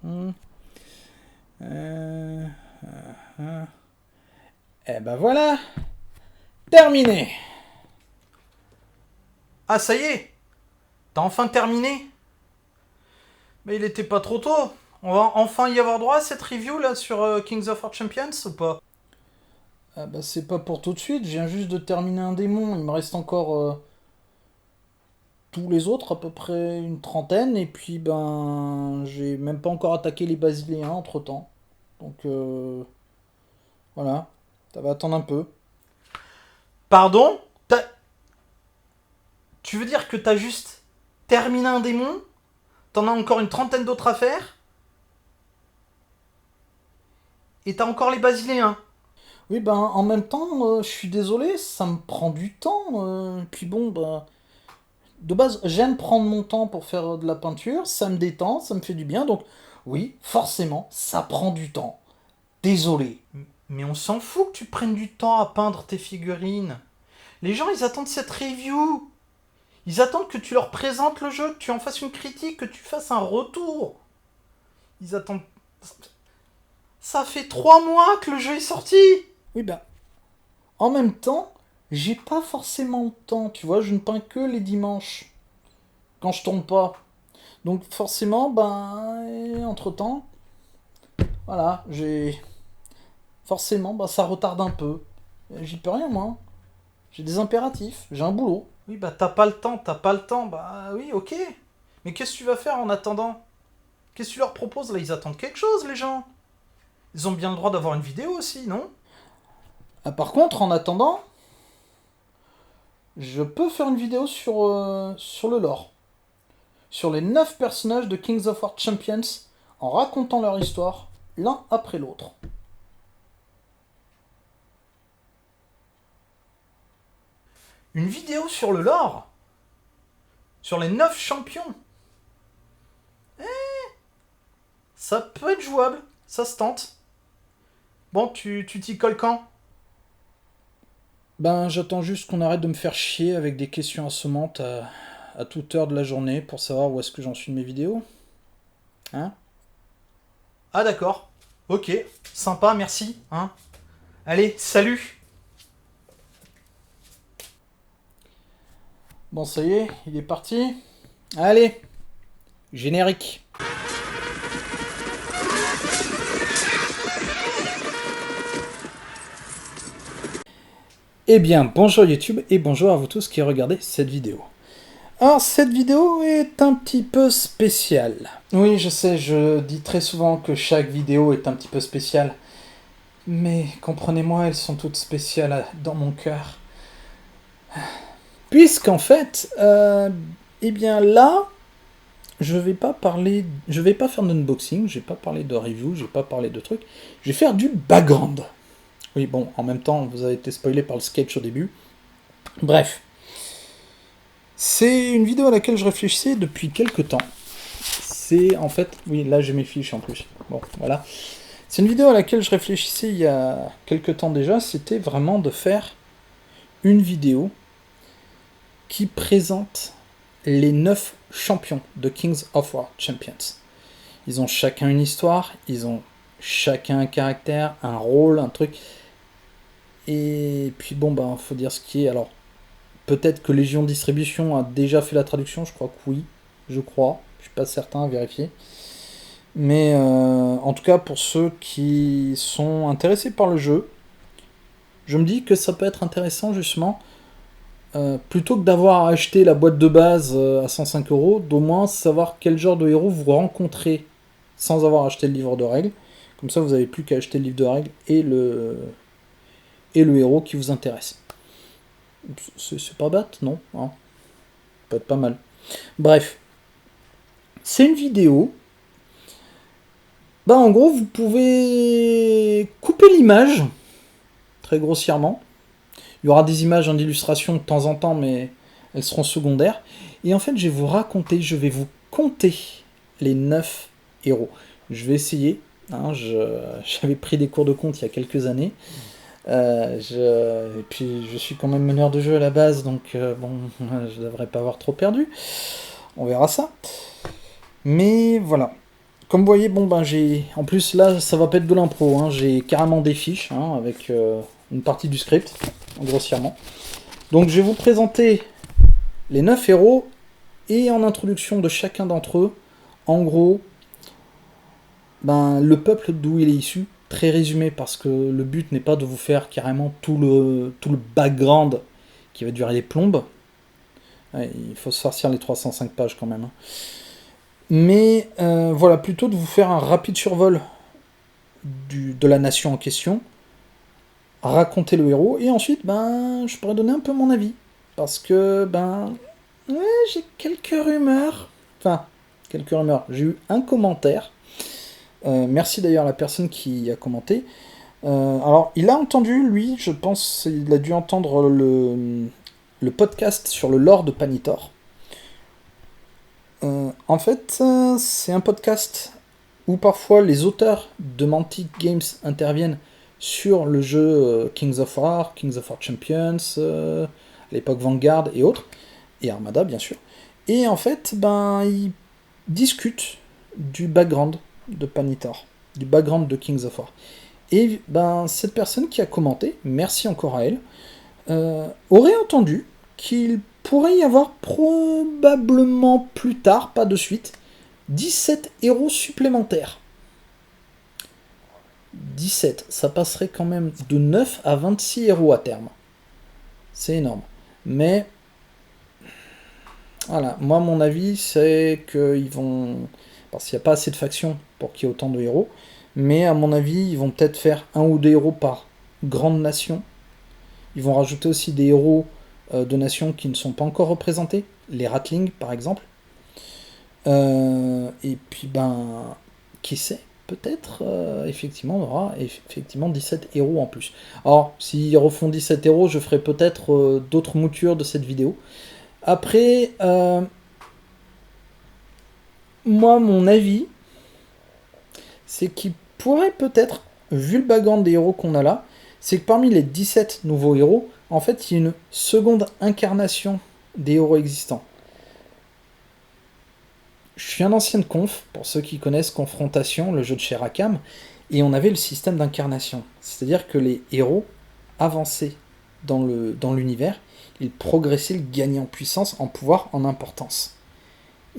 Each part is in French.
Euh, Eh ben voilà, terminé. Ah, ça y est, t'as enfin terminé. Mais il était pas trop tôt. On va enfin y avoir droit à cette review là sur Kings of Our Champions ou pas? Ah bah c'est pas pour tout de suite, je viens juste de terminer un démon, il me reste encore tous les autres, à peu près une trentaine, et puis ben j'ai même pas encore attaqué les basiléens entre temps. Donc voilà, ça va attendre un peu. Pardon? Tu veux dire que t'as juste terminé un démon? T'en as encore une trentaine d'autres à faire? Et t'as encore les basiléens? Oui ben en même temps, je suis désolé, ça me prend du temps. Puis bon, bah, de base j'aime prendre mon temps pour faire de la peinture, ça me détend, ça me fait du bien, donc oui, forcément, ça prend du temps. Désolé. Mais on s'en fout que tu prennes du temps à peindre tes figurines. Les gens, ils attendent cette review. Ils attendent que tu leur présentes le jeu, que tu en fasses une critique, que tu fasses un retour. Ils attendent. Ça fait 3 mois que le jeu est sorti. Oui ben, en même temps, j'ai pas forcément le temps, tu vois, je ne peins que les dimanches, quand je tourne pas. Donc forcément, ben, entre-temps, voilà, j'ai... Forcément, ben, ça retarde un peu. J'y peux rien, moi. J'ai des impératifs, j'ai un boulot. Oui, bah t'as pas le temps, t'as pas le temps. Bah oui, ok. Mais qu'est-ce que tu vas faire en attendant? Qu'est-ce que tu leur proposes là? Ils attendent quelque chose, les gens. Ils ont bien le droit d'avoir une vidéo aussi, non? Ah, par contre, en attendant, je peux faire une vidéo sur le lore. Sur les 9 personnages de Kings of War Champions, en racontant leur histoire, l'un après l'autre. Une vidéo sur le lore? Sur les 9 champions? Ça peut être jouable, ça se tente. Bon, tu t'y colles quand? Ben, j'attends juste qu'on arrête de me faire chier avec des questions assommantes à toute heure de la journée pour savoir où est-ce que j'en suis de mes vidéos. Hein? Ah d'accord. Ok, sympa, merci. Hein. Allez, salut. Bon, ça y est, il est parti. Allez, générique. Eh bien, bonjour YouTube et bonjour à vous tous qui regardez cette vidéo. Alors, cette vidéo est un petit peu spéciale. Oui, je sais, je dis très souvent que chaque vidéo est un petit peu spéciale. Mais comprenez-moi, elles sont toutes spéciales dans mon cœur. Puisqu'en fait, eh bien là, je vais pas faire d'unboxing, je vais pas parler de review, je vais pas parler de trucs, je vais faire du background. Oui, bon, en même temps, vous avez été spoilé par le sketch au début. Bref, c'est une vidéo à laquelle je réfléchissais depuis quelques temps. C'est en fait, oui, là j'ai mes fiches en plus. Bon, voilà. C'est une vidéo à laquelle je réfléchissais il y a quelques temps déjà. C'était vraiment de faire une vidéo qui présente les 9 champions de Kings of War Champions. Ils ont chacun une histoire, ils ont chacun un caractère, un rôle, un truc. Et puis bon, bah, faut dire ce qui est. Alors, peut-être que Légion Distribution a déjà fait la traduction, je crois que oui, je crois. Je suis pas certain à vérifier. Mais en tout cas, pour ceux qui sont intéressés par le jeu, je me dis que ça peut être intéressant justement, plutôt que d'avoir à acheter la boîte de base à 105 euros, d'au moins savoir quel genre de héros vous rencontrez sans avoir acheté le livre de règles. Comme ça, vous n'avez plus qu'à acheter le livre de règles et le héros qui vous intéresse. C'est pas bête, non, hein? Ça peut être pas mal. Bref, c'est une vidéo. Bah, en gros, vous pouvez couper l'image, très grossièrement. Il y aura des images d'illustration de temps en temps, mais elles seront secondaires. Et en fait, je vais vous conter les 9 héros. Je vais essayer. Hein, j'avais pris des cours de compte il y a quelques années. Et puis, je suis quand même meneur de jeu à la base, donc bon, je devrais pas avoir trop perdu. On verra ça. Mais voilà. comme vous voyez, bon ben j'ai... En plus là, ça va pas être de l'impro, hein. J'ai carrément des fiches, hein, avec une partie du script, grossièrement. Donc je vais vous présenter les 9 héros, et en introduction de chacun d'entre eux, en gros, ben, le peuple d'où il est issu, très résumé, parce que le but n'est pas de vous faire carrément tout le background qui va durer des plombes. Ouais, il faut se farcir les 305 pages quand même, hein. Mais voilà, plutôt de vous faire un rapide survol de la nation en question, raconter le héros, et ensuite, ben, je pourrais donner un peu mon avis. Parce que, ben, ouais, j'ai quelques rumeurs. Enfin, quelques rumeurs. J'ai eu un commentaire. Merci d'ailleurs à la personne qui a commenté. Alors, il a entendu, lui, je pense, il a dû entendre le podcast sur le lore de Panitor. En fait, c'est un podcast où parfois les auteurs de Mantic Games interviennent sur le jeu Kings of War Champions, à l'époque Vanguard et autres, et Armada bien sûr. Et en fait, ben, ils discutent du background de Panitor, du background de Kings of War. Et ben, cette personne qui a commenté, merci encore à elle, aurait entendu qu'il pourrait y avoir probablement plus tard, pas de suite, 17 héros supplémentaires. 17, ça passerait quand même de 9 à 26 héros à terme. C'est énorme. Mais, voilà, moi mon avis c'est qu'ils vont... Parce qu'il n'y a pas assez de factions pour qu'il y ait autant de héros. Mais à mon avis, ils vont peut-être faire un ou deux héros par grande nation. Ils vont rajouter aussi des héros de nations qui ne sont pas encore représentés. Les Ratlings par exemple. Et puis ben, qui sait, peut-être effectivement on aura effectivement 17 héros en plus. Alors s'ils refont 17 héros, je ferai peut-être d'autres moutures de cette vidéo. Après, moi mon avis, c'est qu'il pourrait peut-être, vu le background des héros qu'on a là, c'est que parmi les 17 nouveaux héros, en fait il y a une seconde incarnation des héros existants. Je suis un ancien de conf, pour ceux qui connaissent Confrontation, le jeu de chez Rakam, et on avait le système d'incarnation. C'est-à-dire que les héros avançaient dans l'univers, ils progressaient, ils gagnaient en puissance, en pouvoir, en importance.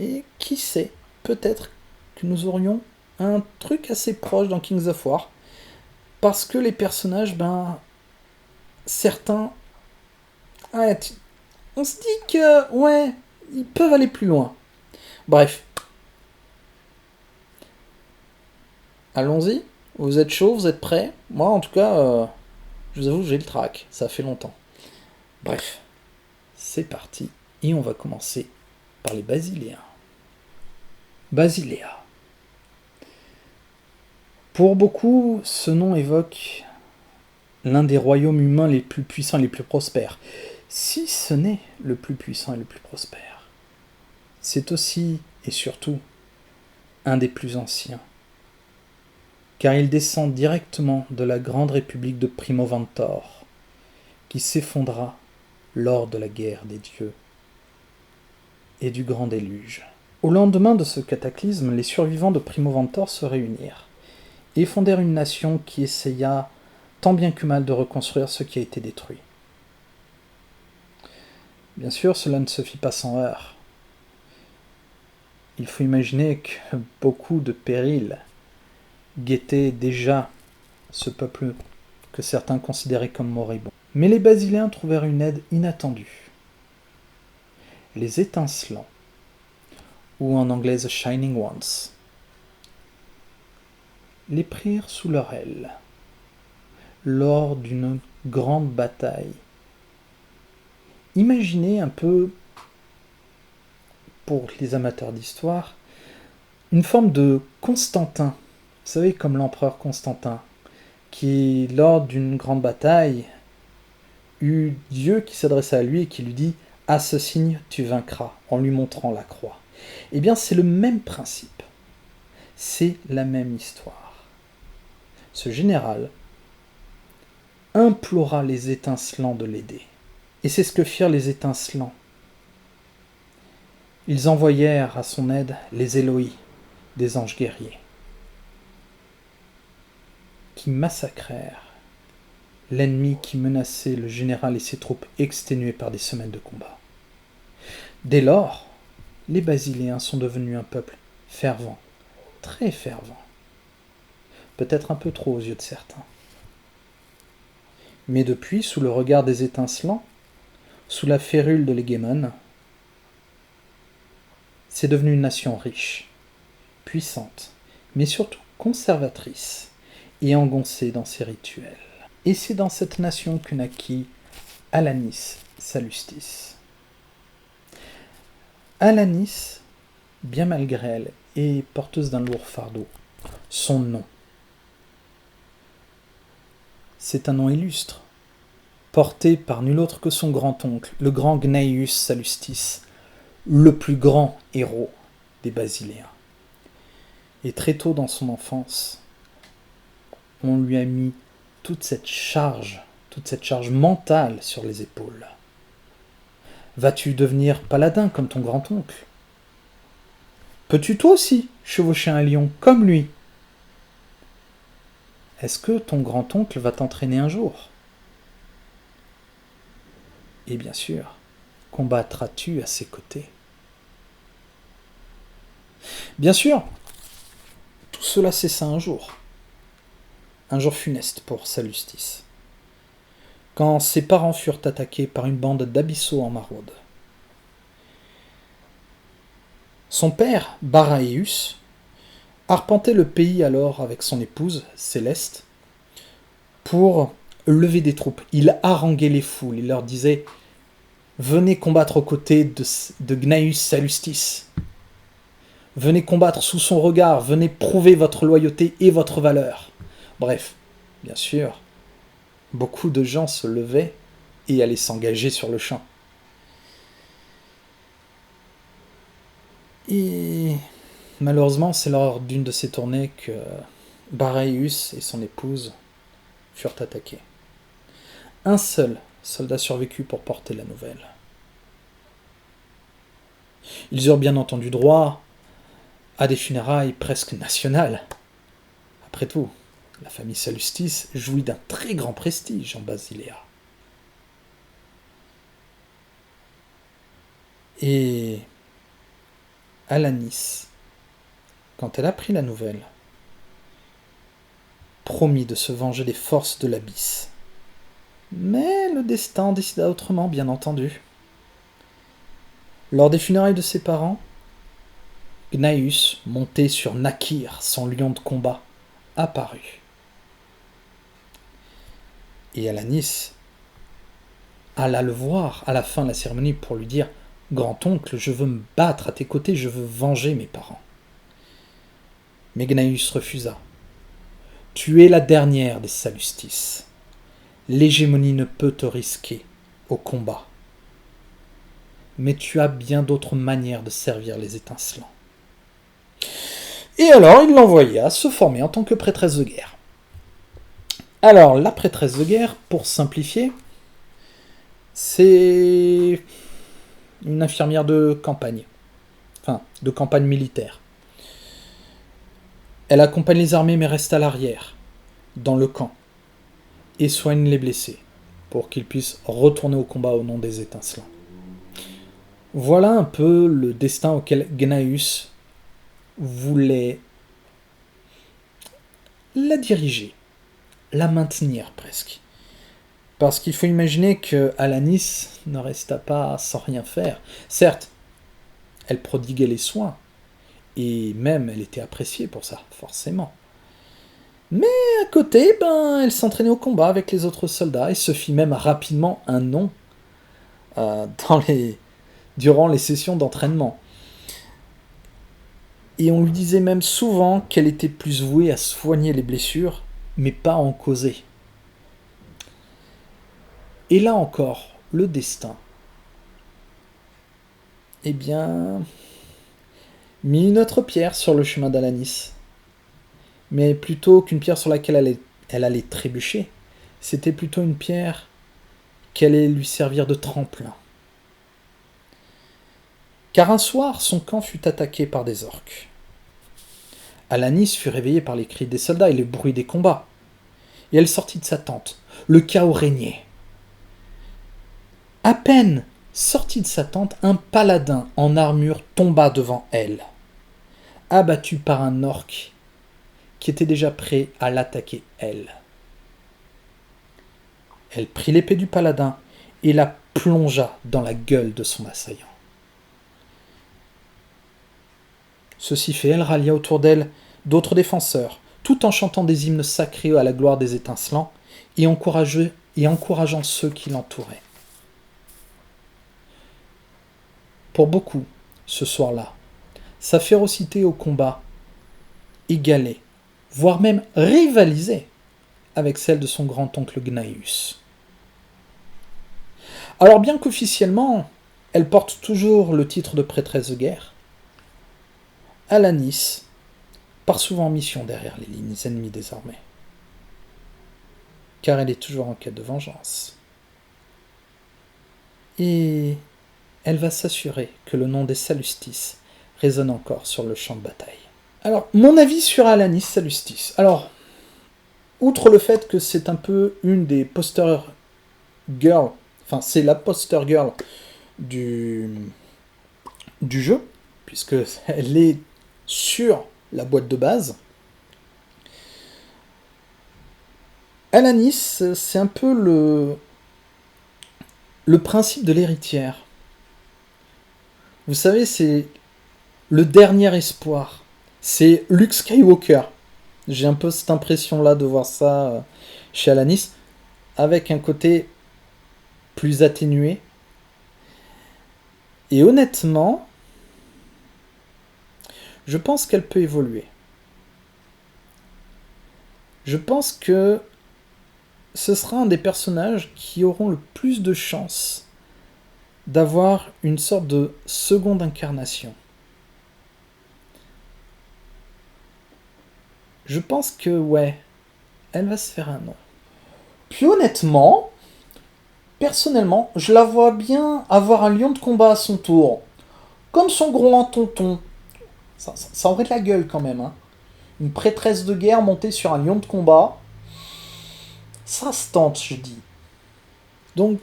Et qui sait, peut-être que nous aurions un truc assez proche dans Kings of War, parce que les personnages, ben, certains, ouais, on se dit que, ouais, ils peuvent aller plus loin. Bref. Allons-y. Vous êtes chaud, vous êtes prêts? Moi, en tout cas, je vous avoue, j'ai le trac. Ça fait longtemps. Bref. C'est parti. Et on va commencer par les Basiléens. Basiléa. Pour beaucoup, ce nom évoque l'un des royaumes humains les plus puissants et les plus prospères. Si ce n'est le plus puissant et le plus prospère. C'est aussi, et surtout, un des plus anciens. Car il descend directement de la grande république de Primoventor, qui s'effondra lors de la guerre des dieux et du grand déluge. Au lendemain de ce cataclysme, les survivants de Primoventor se réunirent et fondèrent une nation qui essaya tant bien que mal de reconstruire ce qui a été détruit. Bien sûr, cela ne se fit pas sans heurts. Il faut imaginer que beaucoup de périls guettaient déjà ce peuple que certains considéraient comme moribond. Mais les Basiléens trouvèrent une aide inattendue. Les étincelants, ou en anglais The Shining Ones, les prirent sous leur aile lors d'une grande bataille. Imaginez un peu, pour les amateurs d'histoire, une forme de Constantin. Vous savez, comme l'empereur Constantin, qui, lors d'une grande bataille, eut Dieu qui s'adressa à lui et qui lui dit « À ce signe, tu vaincras », en lui montrant la croix. Eh bien, c'est le même principe. C'est la même histoire. Ce général implora les étincelants de l'aider. Et c'est ce que firent les étincelants. Ils envoyèrent à son aide les Éloi, des anges guerriers. qui massacrèrent l'ennemi qui menaçait le général et ses troupes exténuées par des semaines de combat. Dès lors, les Basiléens sont devenus un peuple fervent, très fervent, peut-être un peu trop aux yeux de certains. Mais depuis, sous le regard des étincelants, sous la férule de l'hégémone, c'est devenu une nation riche, puissante, mais surtout conservatrice et engoncée dans ses rituels. Et c'est dans cette nation que naquit Alanis Sallustis. Alanis, bien malgré elle, est porteuse d'un lourd fardeau. Son nom. C'est un nom illustre, porté par nul autre que son grand-oncle, le grand Gnaeus Sallustis, le plus grand héros des Basiléens. Et très tôt dans son enfance, on lui a mis toute cette charge mentale sur les épaules. Vas-tu devenir paladin comme ton grand-oncle? Peux-tu toi aussi chevaucher un lion comme lui? Est-ce que ton grand-oncle va t'entraîner un jour? Et bien sûr, combattras-tu à ses côtés? Bien sûr, tout cela cessa un jour funeste pour Sallustis, quand ses parents furent attaqués par une bande d'abyssaux en maraude. Son père, Baraeus, arpentait le pays alors avec son épouse, Céleste, pour lever des troupes. Il haranguait les foules, il leur disait « Venez combattre aux côtés de Gnaeus Sallustis. Venez combattre sous son regard, venez prouver votre loyauté et votre valeur. » Bref, bien sûr, beaucoup de gens se levaient et allaient s'engager sur le champ. Et malheureusement, c'est lors d'une de ces tournées que Baraeus et son épouse furent attaqués. Un seul soldat survécut pour porter la nouvelle. Ils eurent bien entendu droit à des funérailles presque nationales. Après tout, la famille Sallustis jouit d'un très grand prestige en Basilea. Et Alanis, quand elle apprit la nouvelle, promit de se venger des forces de l'Abysse. Mais le destin décida autrement, bien entendu. Lors des funérailles de ses parents, Gnaeus, monté sur Nakir, son lion de combat, apparut. Et Alanis alla le voir à la fin de la cérémonie pour lui dire « Grand-oncle, je veux me battre à tes côtés, je veux venger mes parents. » Mais Gnaeus refusa. « Tu es la dernière des Sallustis. L'hégémonie ne peut te risquer au combat. Mais tu as bien d'autres manières de servir les étincelants. » Et alors, il l'envoya se former en tant que prêtresse de guerre. Alors, la prêtresse de guerre, pour simplifier, c'est une infirmière de campagne. Enfin, de campagne militaire. Elle accompagne les armées mais reste à l'arrière, dans le camp, et soigne les blessés, pour qu'ils puissent retourner au combat au nom des étincelants. Voilà un peu le destin auquel Gnaeus voulait la diriger, la maintenir presque. Parce qu'il faut imaginer que Alanis ne resta pas sans rien faire. Certes, elle prodiguait les soins, et même elle était appréciée pour ça, forcément. Mais à côté, elle s'entraînait au combat avec les autres soldats, et se fit même rapidement un nom durant les sessions d'entraînement. Et on lui disait même souvent qu'elle était plus vouée à soigner les blessures, mais pas à en causer. Et là encore, le destin, eh bien, mit une autre pierre sur le chemin d'Alanis. Mais plutôt qu'une pierre sur laquelle elle allait trébucher, c'était plutôt une pierre qui allait lui servir de tremplin. Car un soir, son camp fut attaqué par des orques. Alanis fut réveillé par les cris des soldats et le bruit des combats. et elle sortit de sa tente. Le chaos régnait. À peine sortie de sa tente, un paladin en armure tomba devant elle, abattu par un orc qui était déjà prêt à l'attaquer elle. Elle prit l'épée du paladin et la plongea dans la gueule de son assaillant. Ceci fait, elle rallia autour d'elle d'autres défenseurs, tout en chantant des hymnes sacrés à la gloire des étincelants et encourageant ceux qui l'entouraient. Pour beaucoup, ce soir-là, sa férocité au combat égalait, voire même rivalisait avec celle de son grand-oncle Gnaeus. Alors bien qu'officiellement, elle porte toujours le titre de prêtresse de guerre, Alanis part souvent en mission derrière les lignes ennemies désormais, car elle est toujours en quête de vengeance. Et elle va s'assurer que le nom des Salustis résonne encore sur le champ de bataille. Alors, mon avis sur Alanis Salustis. Alors, outre le fait que c'est un peu une des poster girls, enfin c'est la poster girl du jeu, puisque elle est sur la boîte de base. Alanis, c'est un peu le principe de l'héritière. Vous savez, c'est le dernier espoir. C'est Luke Skywalker. J'ai un peu cette impression-là de voir ça chez Alanis, avec un côté plus atténué. Et honnêtement, je pense qu'elle peut évoluer. Je pense que ce sera un des personnages qui auront le plus de chances d'avoir une sorte de seconde incarnation. Je pense que, ouais, elle va se faire un nom. Puis honnêtement, personnellement, je la vois bien avoir un lion de combat à son tour. Comme son gros tonton. Ça aurait de la gueule quand même, hein. Une prêtresse de guerre montée sur un lion de combat. Ça se tente, je dis. Donc,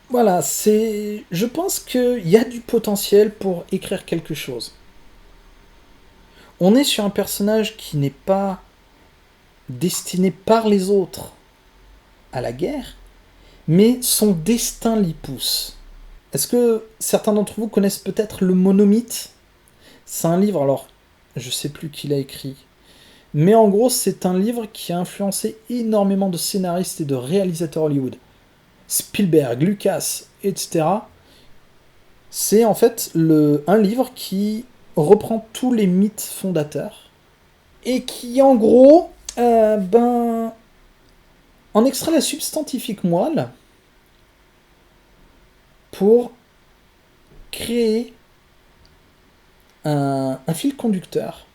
voilà, je pense qu'il y a du potentiel pour écrire quelque chose. On est sur un personnage qui n'est pas destiné par les autres à la guerre, mais son destin l'y pousse. Est-ce que certains d'entre vous connaissent peut-être le Monomythe ? C'est un livre, alors je sais plus qui l'a écrit, mais en gros c'est un livre qui a influencé énormément de scénaristes et de réalisateurs Hollywood. Spielberg, Lucas, etc. C'est en fait un livre qui reprend tous les mythes fondateurs et qui en gros en extrait la substantifique moelle pour créer un fil conducteur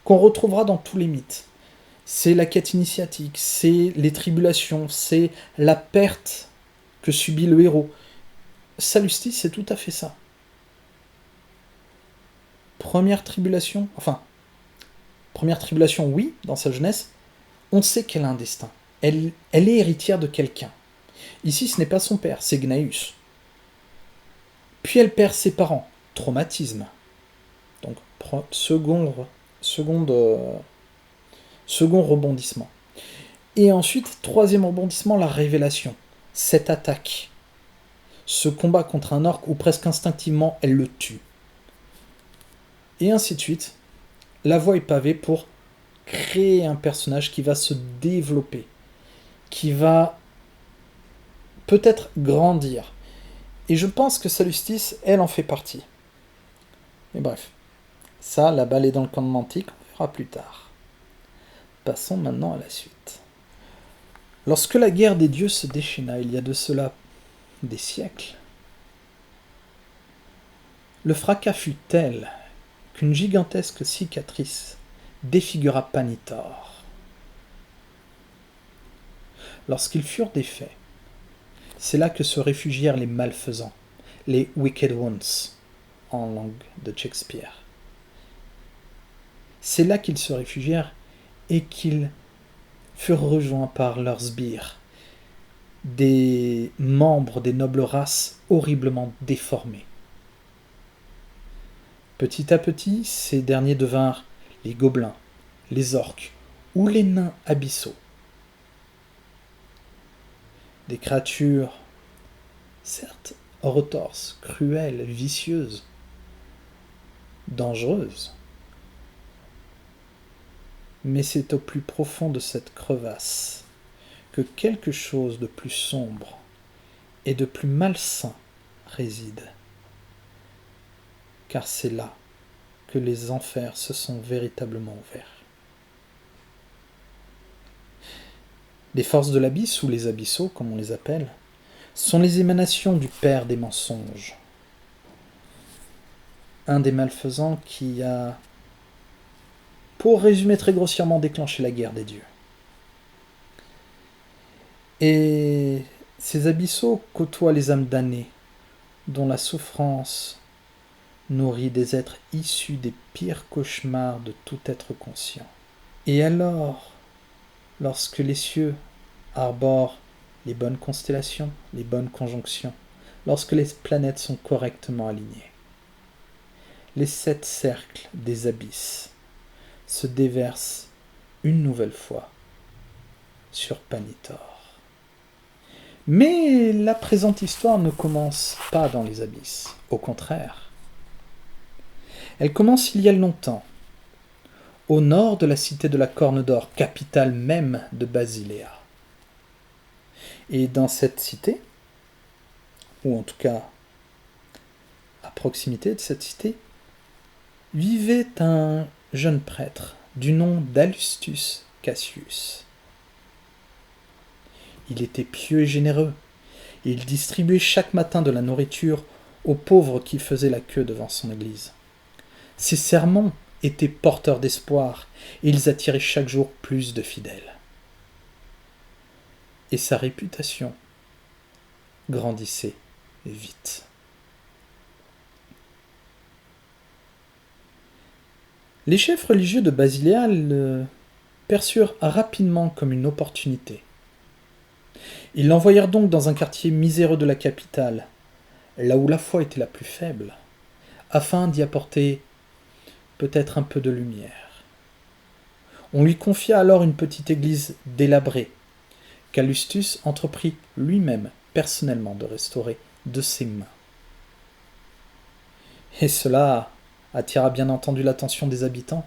qu'on retrouvera dans tous les mythes. C'est la quête initiatique, c'est les tribulations, c'est la perte que subit le héros. Salustis, c'est tout à fait ça. Première tribulation, oui, dans sa jeunesse, on sait qu'elle a un destin. Elle est héritière de quelqu'un. Ici, ce n'est pas son père, c'est Gnaeus. Puis elle perd ses parents. Traumatisme. Donc, second rebondissement. Et ensuite, troisième rebondissement, la révélation. Cette attaque. Ce combat contre un orc où presque instinctivement, elle le tue. Et ainsi de suite. La voie est pavée pour créer un personnage qui va se développer, qui va peut-être grandir. Et je pense que Salustis, elle en fait partie. Mais bref, ça, la balle est dans le camp de Mantic, on verra plus tard. Passons maintenant à la suite. Lorsque la guerre des dieux se déchaîna, il y a de cela des siècles, le fracas fut tel qu'une gigantesque cicatrice défigura Panitor. Lorsqu'ils furent défaits, c'est là que se réfugièrent les malfaisants, les Wicked Ones, en langue de Shakespeare. C'est là qu'ils se réfugièrent et qu'ils furent rejoints par leurs sbires, des membres des nobles races horriblement déformés. Petit à petit, ces derniers devinrent les gobelins, les orques ou les nains abyssaux. Des créatures, certes retorses, cruelles, vicieuses, dangereuses. Mais c'est au plus profond de cette crevasse que quelque chose de plus sombre et de plus malsain réside. Car c'est là que les enfers se sont véritablement ouverts. Les forces de l'abysse, ou les abyssaux comme on les appelle, sont les émanations du père des mensonges. Un des malfaisants qui a, pour résumer très grossièrement, déclenché la guerre des dieux. Et ces abyssaux côtoient les âmes damnées, dont la souffrance nourrit des êtres issus des pires cauchemars de tout être conscient. Et alors, lorsque les cieux arborent les bonnes constellations, les bonnes conjonctions, lorsque les planètes sont correctement alignées, les 7 cercles des abysses se déversent une nouvelle fois sur Panitor. Mais la présente histoire ne commence pas dans les abysses, au contraire. Elle commence il y a longtemps, au nord de la cité de la Corne d'Or, capitale même de Basilea. Et dans cette cité, ou en tout cas à proximité de cette cité, vivait un jeune prêtre du nom d'Alustus Cassius. Il était pieux et généreux, et il distribuait chaque matin de la nourriture aux pauvres qui faisaient la queue devant son église. Ses sermons étaient porteurs d'espoir, et ils attiraient chaque jour plus de fidèles. Et sa réputation grandissait vite. Les chefs religieux de Basilea le perçurent rapidement comme une opportunité. Ils l'envoyèrent donc dans un quartier miséreux de la capitale, là où la foi était la plus faible, afin d'y apporter peut-être un peu de lumière. On lui confia alors une petite église délabrée, qu'Alustus entreprit lui-même personnellement de restaurer de ses mains. Et cela attira bien entendu l'attention des habitants,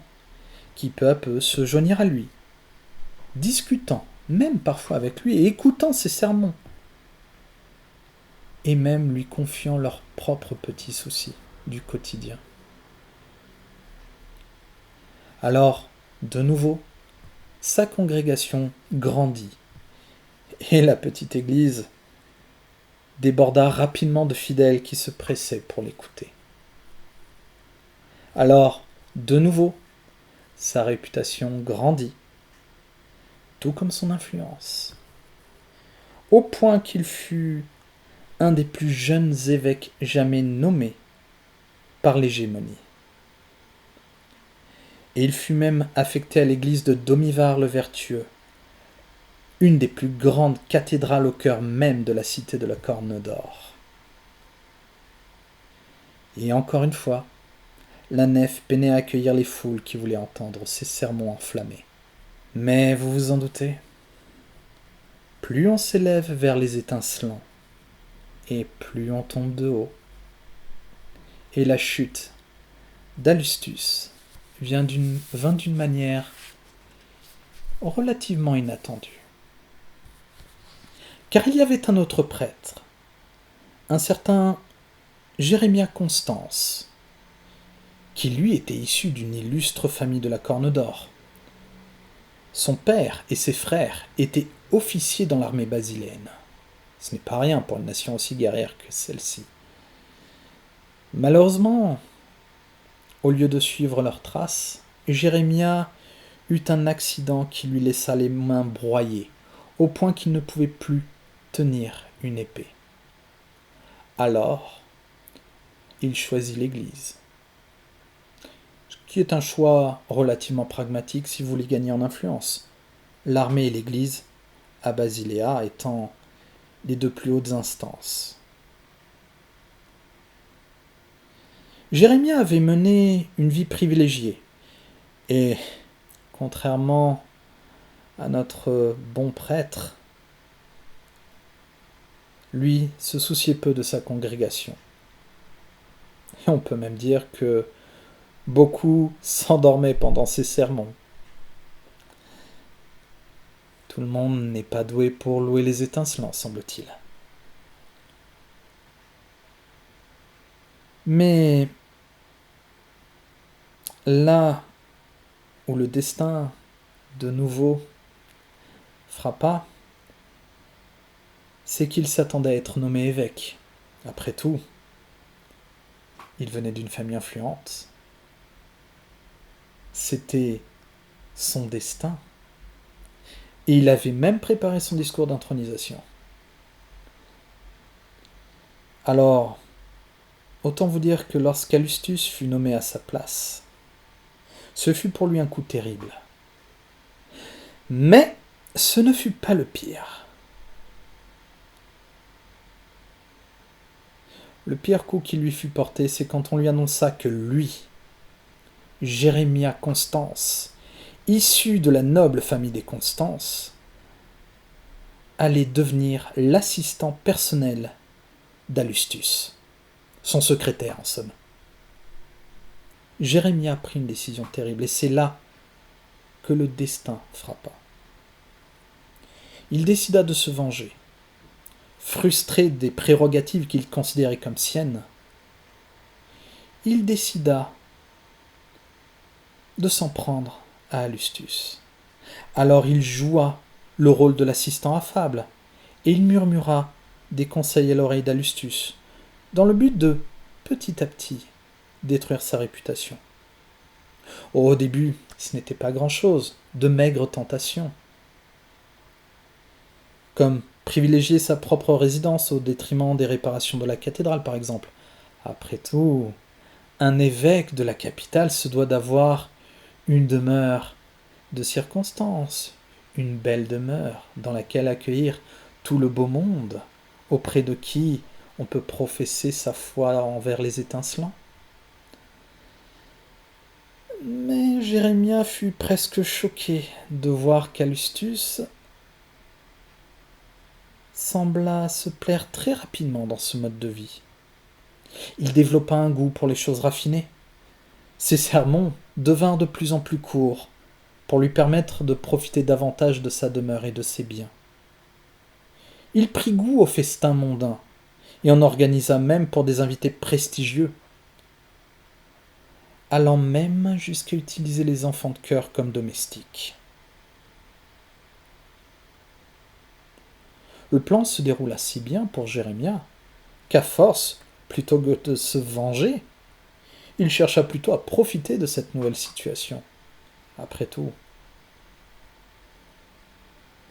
qui peu à peu se joignirent à lui, discutant, même parfois avec lui, et écoutant ses sermons, et même lui confiant leurs propres petits soucis du quotidien. Alors, de nouveau, sa congrégation grandit, et la petite église déborda rapidement de fidèles qui se pressaient pour l'écouter. Alors, de nouveau, sa réputation grandit, tout comme son influence, au point qu'il fut un des plus jeunes évêques jamais nommés par l'hégémonie. Et il fut même affecté à l'église de Domivar le Vertueux, une des plus grandes cathédrales au cœur même de la cité de la Corne d'Or. Et encore une fois, la nef peinait à accueillir les foules qui voulaient entendre ses sermons enflammés. Mais vous vous en doutez, plus on s'élève vers les étincelants, et plus on tombe de haut. Et la chute d'Alustus vint d'une manière relativement inattendue. Car il y avait un autre prêtre, un certain Jérémia Constance, qui lui était issu d'une illustre famille de la Corne d'Or. Son père et ses frères étaient officiers dans l'armée basiléenne. Ce n'est pas rien pour une nation aussi guerrière que celle-ci. Malheureusement, au lieu de suivre leurs traces, Jérémia eut un accident qui lui laissa les mains broyées, au point qu'il ne pouvait plus tenir une épée. Alors, il choisit l'Église, ce qui est un choix relativement pragmatique si vous voulez gagner en influence. l'armée et l'Église, à Basiléa étant les deux plus hautes instances. Jérémia avait mené une vie privilégiée, et, contrairement à notre bon prêtre, lui se souciait peu de sa congrégation. Et on peut même dire que beaucoup s'endormaient pendant ses sermons. Tout le monde n'est pas doué pour louer les étincelants, semble-t-il. Mais là où le destin de nouveau frappa, c'est qu'il s'attendait à être nommé évêque. Après tout, il venait d'une famille influente. C'était son destin. Et il avait même préparé son discours d'intronisation. Alors, autant vous dire que lorsqu'Augustus fut nommé à sa place, ce fut pour lui un coup terrible. Mais ce ne fut pas le pire. Le pire coup qui lui fut porté, c'est quand on lui annonça que lui, Jérémia Constance, issu de la noble famille des Constance, allait devenir l'assistant personnel d'Augustus, son secrétaire en somme. Jérémia prit une décision terrible, et c'est là que le destin frappa. Il décida de se venger. Frustré des prérogatives qu'il considérait comme siennes, il décida de s'en prendre à Augustus. Alors il joua le rôle de l'assistant affable, et il murmura des conseils à l'oreille d'Augustus, dans le but de, petit à petit, détruire sa réputation. Au début, ce n'était pas grand-chose, de maigres tentations, comme privilégier sa propre résidence au détriment des réparations de la cathédrale, par exemple. Après tout, un évêque de la capitale se doit d'avoir une demeure de circonstance, une belle demeure dans laquelle accueillir tout le beau monde, auprès de qui on peut professer sa foi envers les étincelants. Mais Jérémia fut presque choqué de voir qu'Augustus sembla se plaire très rapidement dans ce mode de vie. Il développa un goût pour les choses raffinées. Ses sermons devinrent de plus en plus courts pour lui permettre de profiter davantage de sa demeure et de ses biens. Il prit goût aux festins mondains et en organisa même pour des invités prestigieux, allant même jusqu'à utiliser les enfants de chœur comme domestiques. Le plan se déroula si bien pour Jérémia qu'à force, plutôt que de se venger, il chercha plutôt à profiter de cette nouvelle situation. Après tout,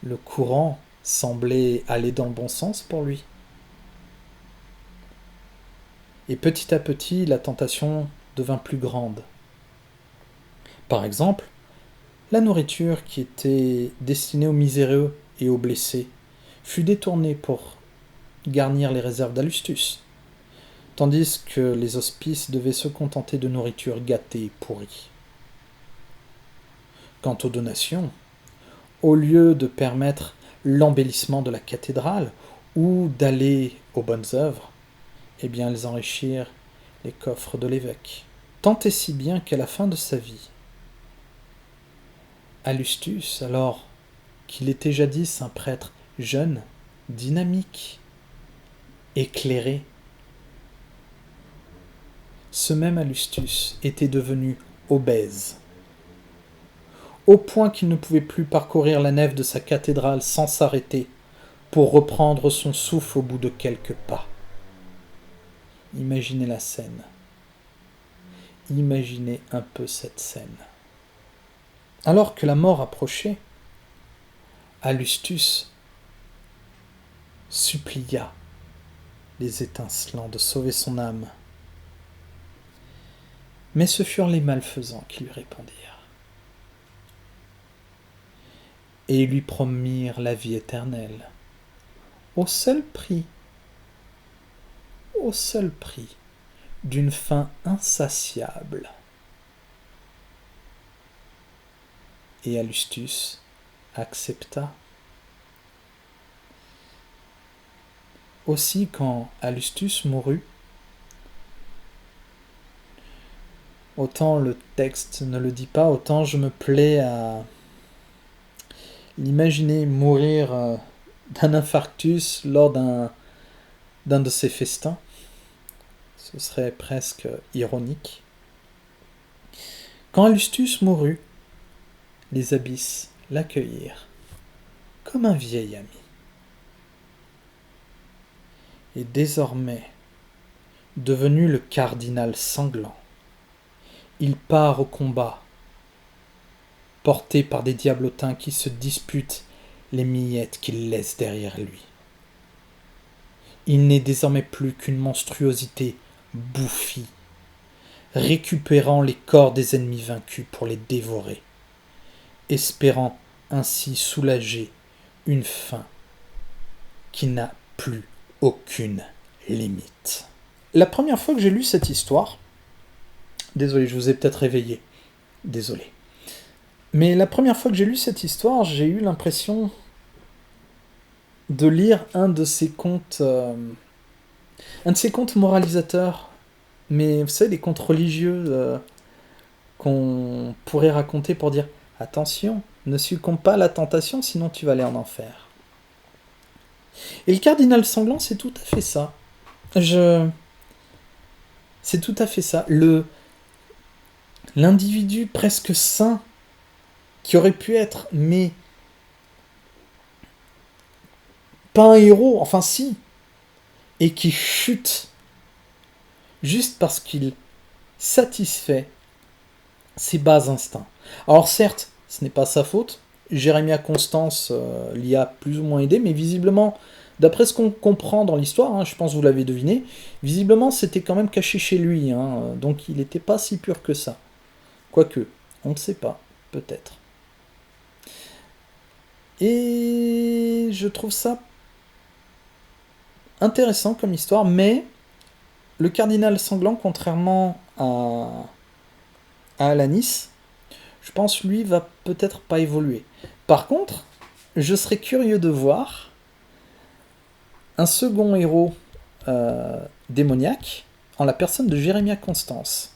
le courant semblait aller dans le bon sens pour lui. Et petit à petit, la tentation devint plus grande. Par exemple, la nourriture qui était destinée aux miséreux et aux blessés fut détournée pour garnir les réserves d'Augustus, tandis que les hospices devaient se contenter de nourriture gâtée et pourrie. Quant aux donations, au lieu de permettre l'embellissement de la cathédrale ou d'aller aux bonnes œuvres, eh bien elles enrichirent les coffres de l'évêque. Tant et si bien qu'à la fin de sa vie, Augustus, alors qu'il était jadis un prêtre jeune, dynamique, éclairé, ce même Augustus était devenu obèse, au point qu'il ne pouvait plus parcourir la nef de sa cathédrale sans s'arrêter pour reprendre son souffle au bout de quelques pas. Imaginez la scène. Imaginez un peu cette scène. Alors que la mort approchait, Augustus supplia les étincelants de sauver son âme. Mais ce furent les malfaisants qui lui répondirent. et lui promirent la vie éternelle, au seul prix d'une faim insatiable. Et Allustus accepta. Aussi, quand Allustus mourut, autant le texte ne le dit pas, autant je me plais à l'imaginer mourir d'un infarctus lors d'un de ses festins. Ce serait presque ironique. Quand Allustus mourut, les abysses l'accueillirent comme un vieil ami. Et désormais, devenu le cardinal sanglant, il part au combat, porté par des diablotins qui se disputent les miettes qu'il laisse derrière lui. Il n'est désormais plus qu'une monstruosité bouffie, récupérant les corps des ennemis vaincus pour les dévorer, espérant ainsi soulager une faim qui n'a plus aucune limite. La première fois que j'ai lu cette histoire, désolé, je vous ai peut-être réveillé, désolé, mais la première fois que j'ai lu cette histoire, j'ai eu l'impression de lire un de ces contes moralisateurs, mais vous savez, des contes religieux qu'on pourrait raconter pour dire « Attention, ne succombe pas à la tentation, sinon tu vas aller en enfer. » Et le cardinal sanglant, c'est tout à fait ça. C'est tout à fait ça. L'individu presque saint qui aurait pu être, mais pas un héros, enfin si, et qui chute juste parce qu'il satisfait ses bas instincts. Alors certes, ce n'est pas sa faute. Jérémia Constance l'y a plus ou moins aidé, mais visiblement, d'après ce qu'on comprend dans l'histoire, je pense que vous l'avez deviné, visiblement c'était quand même caché chez lui, donc il n'était pas si pur que ça. Quoique, on ne sait pas, peut-être. Et je trouve ça intéressant comme histoire, mais le cardinal sanglant, contrairement à Alanis, je pense lui va peut-être pas évoluer. Par contre, je serais curieux de voir un second héros démoniaque en la personne de Jérémia Constance.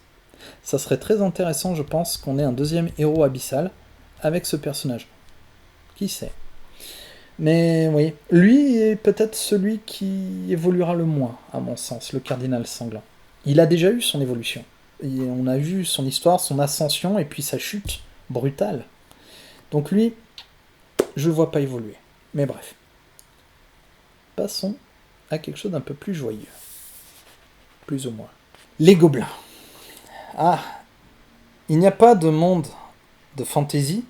Ça serait très intéressant, je pense, qu'on ait un deuxième héros abyssal avec ce personnage. Qui sait ? Mais oui, lui est peut-être celui qui évoluera le moins, à mon sens, le cardinal sanglant. Il a déjà eu son évolution. Et on a vu son histoire, son ascension, et puis sa chute brutale. Donc lui, je le vois pas évoluer. Mais bref. Passons à quelque chose d'un peu plus joyeux. Plus ou moins. Les gobelins. Ah, il n'y a pas de monde de fantaisie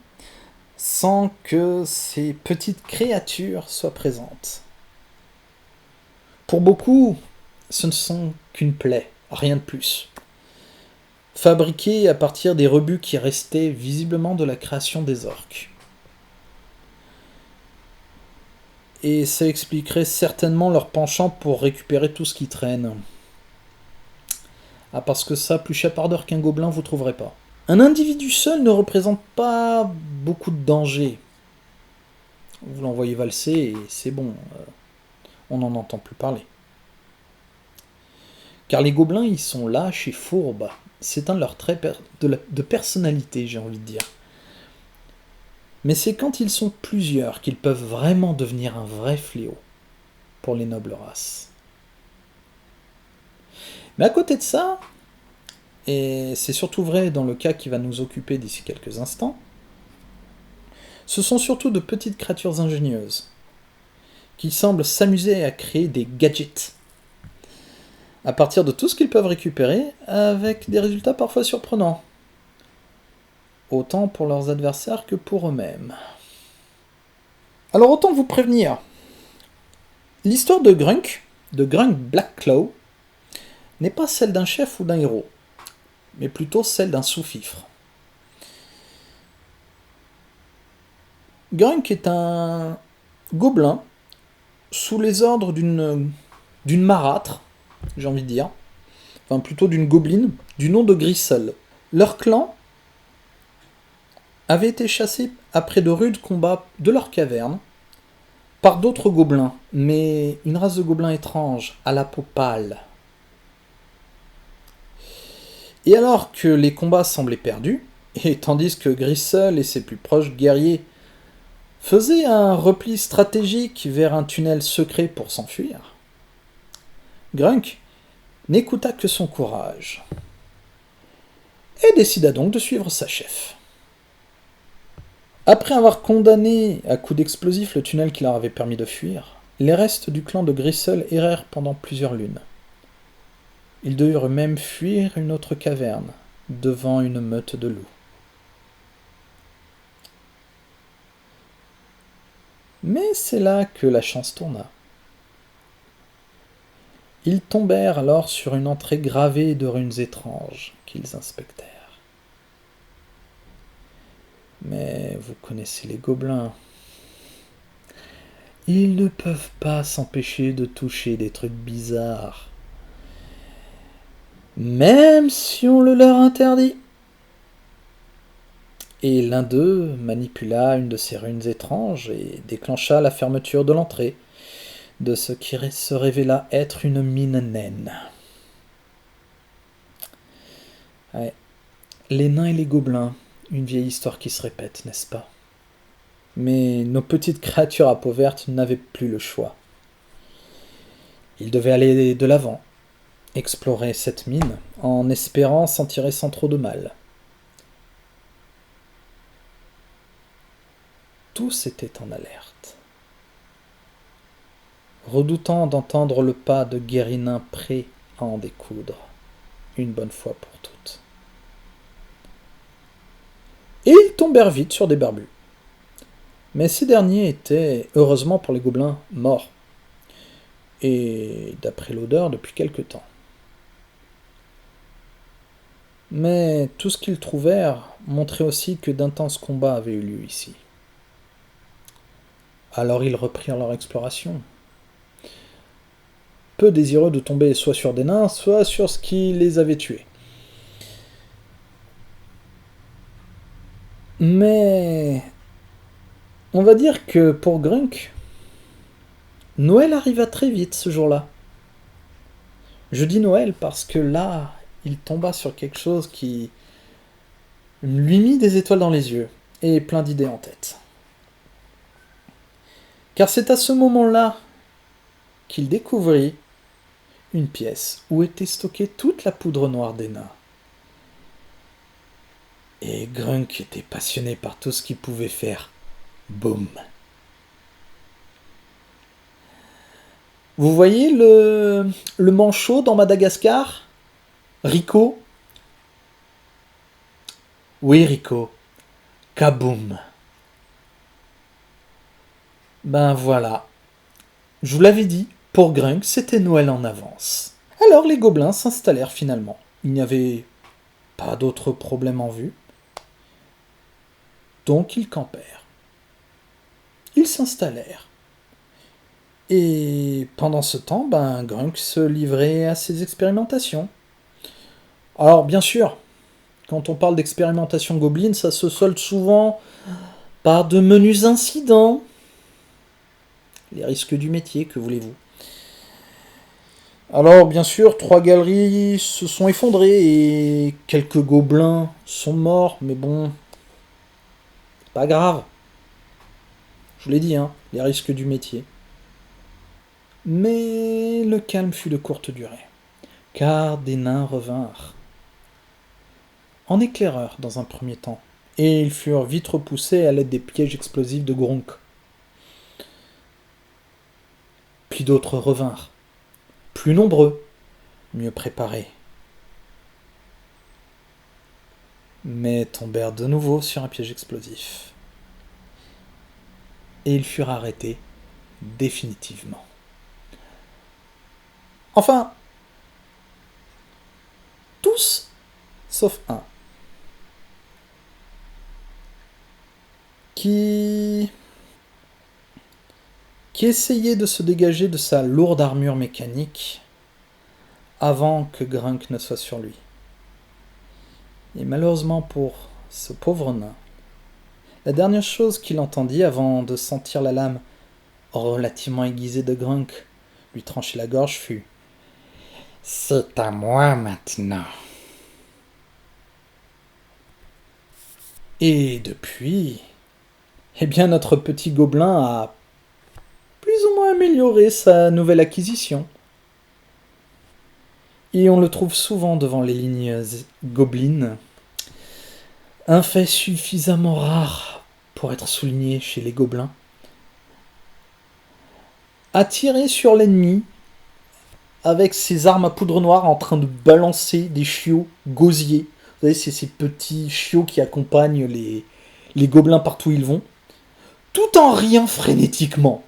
sans que ces petites créatures soient présentes. Pour beaucoup, ce ne sont qu'une plaie, rien de plus. Fabriquées à partir des rebuts qui restaient visiblement de la création des orques. Et ça expliquerait certainement leur penchant pour récupérer tout ce qui traîne. Ah, parce que ça, plus chapardeur qu'un gobelin, vous trouverez pas. Un individu seul ne représente pas beaucoup de danger. Vous l'envoyez valser et c'est bon, on n'en entend plus parler. Car les gobelins, ils sont lâches et fourbes. C'est un de leurs traits de personnalité, j'ai envie de dire. Mais c'est quand ils sont plusieurs qu'ils peuvent vraiment devenir un vrai fléau pour les nobles races. Mais à côté de ça, et c'est surtout vrai dans le cas qui va nous occuper d'ici quelques instants, ce sont surtout de petites créatures ingénieuses, qui semblent s'amuser à créer des gadgets, à partir de tout ce qu'ils peuvent récupérer, avec des résultats parfois surprenants, autant pour leurs adversaires que pour eux-mêmes. Alors autant vous prévenir, l'histoire de Grunk Blackclaw, n'est pas celle d'un chef ou d'un héros, mais plutôt celle d'un sous-fifre. Grunk est un gobelin sous les ordres d'une marâtre, j'ai envie de dire, enfin plutôt d'une gobeline, du nom de Grisel. Leur clan avait été chassé après de rudes combats de leur caverne par d'autres gobelins, mais une race de gobelins étrange, à la peau pâle. Et alors que les combats semblaient perdus, et tandis que Grisel et ses plus proches guerriers faisaient un repli stratégique vers un tunnel secret pour s'enfuir, Grunk n'écouta que son courage, et décida donc de suivre sa chef. Après avoir condamné à coups d'explosifs le tunnel qui leur avait permis de fuir, les restes du clan de Grisel errèrent pendant plusieurs lunes. Ils durent même fuir une autre caverne, devant une meute de loups. Mais c'est là que la chance tourna. Ils tombèrent alors sur une entrée gravée de runes étranges qu'ils inspectèrent. Mais vous connaissez les gobelins. Ils ne peuvent pas s'empêcher de toucher des trucs bizarres. Même si on le leur interdit. Et l'un d'eux manipula une de ces runes étranges et déclencha la fermeture de l'entrée de ce qui se révéla être une mine naine. Ouais. Les nains et les gobelins, une vieille histoire qui se répète, n'est-ce pas? Mais nos petites créatures à peau verte n'avaient plus le choix. Ils devaient aller de l'avant, explorer cette mine, en espérant s'en tirer sans trop de mal. Tous étaient en alerte, redoutant d'entendre le pas de Guérinin prêt à en découdre, une bonne fois pour toutes. Et ils tombèrent vite sur des barbus. Mais ces derniers étaient, heureusement pour les gobelins, morts, et d'après l'odeur depuis quelque temps. Mais tout ce qu'ils trouvèrent montrait aussi que d'intenses combats avaient eu lieu ici. Alors ils reprirent leur exploration, peu désireux de tomber soit sur des nains, soit sur ce qui les avait tués. Mais on va dire que pour Grunk, Noël arriva très vite ce jour-là. Je dis Noël parce que là, il tomba sur quelque chose qui lui mit des étoiles dans les yeux et plein d'idées en tête. Car c'est à ce moment-là qu'il découvrit une pièce où était stockée toute la poudre noire des nains. Et Grunk était passionné par tout ce qu'il pouvait faire. Boum. Vous voyez le manchot dans Madagascar? Rico? Oui, Rico. Kaboum. Ben voilà. Je vous l'avais dit, pour Grunk, c'était Noël en avance. Alors les gobelins s'installèrent finalement. Il n'y avait pas d'autre problème en vue. Donc ils campèrent. Ils s'installèrent. Et pendant ce temps, Grunk se livrait à ses expérimentations. Alors bien sûr, quand on parle d'expérimentation gobeline, ça se solde souvent par de menus incidents. Les risques du métier, que voulez-vous? Alors bien sûr, 3 galeries se sont effondrées et quelques gobelins sont morts, mais bon, pas grave. Je vous l'ai dit, hein, les risques du métier. Mais le calme fut de courte durée, car des nains revinrent. En éclaireur dans un premier temps, et ils furent vite repoussés à l'aide des pièges explosifs de Grunk. Puis d'autres revinrent, plus nombreux, mieux préparés. Mais tombèrent de nouveau sur un piège explosif. Et ils furent arrêtés définitivement. Enfin, tous sauf un, qui qui essayait de se dégager de sa lourde armure mécanique avant que Grunk ne soit sur lui. Et malheureusement pour ce pauvre nain, la dernière chose qu'il entendit avant de sentir la lame relativement aiguisée de Grunk lui trancher la gorge fut « C'est à moi maintenant ». Et depuis, eh bien notre petit gobelin a plus ou moins amélioré sa nouvelle acquisition. Et on le trouve souvent devant les lignes gobelines. Un fait suffisamment rare pour être souligné chez les gobelins. À tirer sur l'ennemi avec ses armes à poudre noire en train de balancer des chiots gosiers. Vous savez, c'est ces petits chiots qui accompagnent les gobelins partout où ils vont, tout en riant frénétiquement.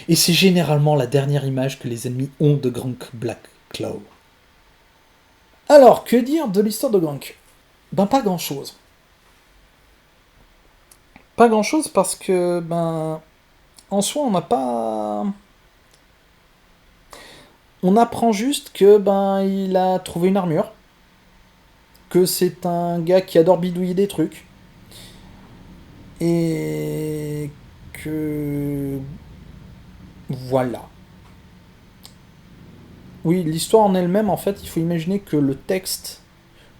Et c'est généralement la dernière image que les ennemis ont de Grunk Blackclaw. Alors, que dire de l'histoire de Grunk ? Ben, pas grand-chose. Pas grand-chose parce que, en soi, on n'a pas... On apprend juste que, il a trouvé une armure, que c'est un gars qui adore bidouiller des trucs, et que... Voilà. Oui, l'histoire en elle-même, en fait, il faut imaginer que le texte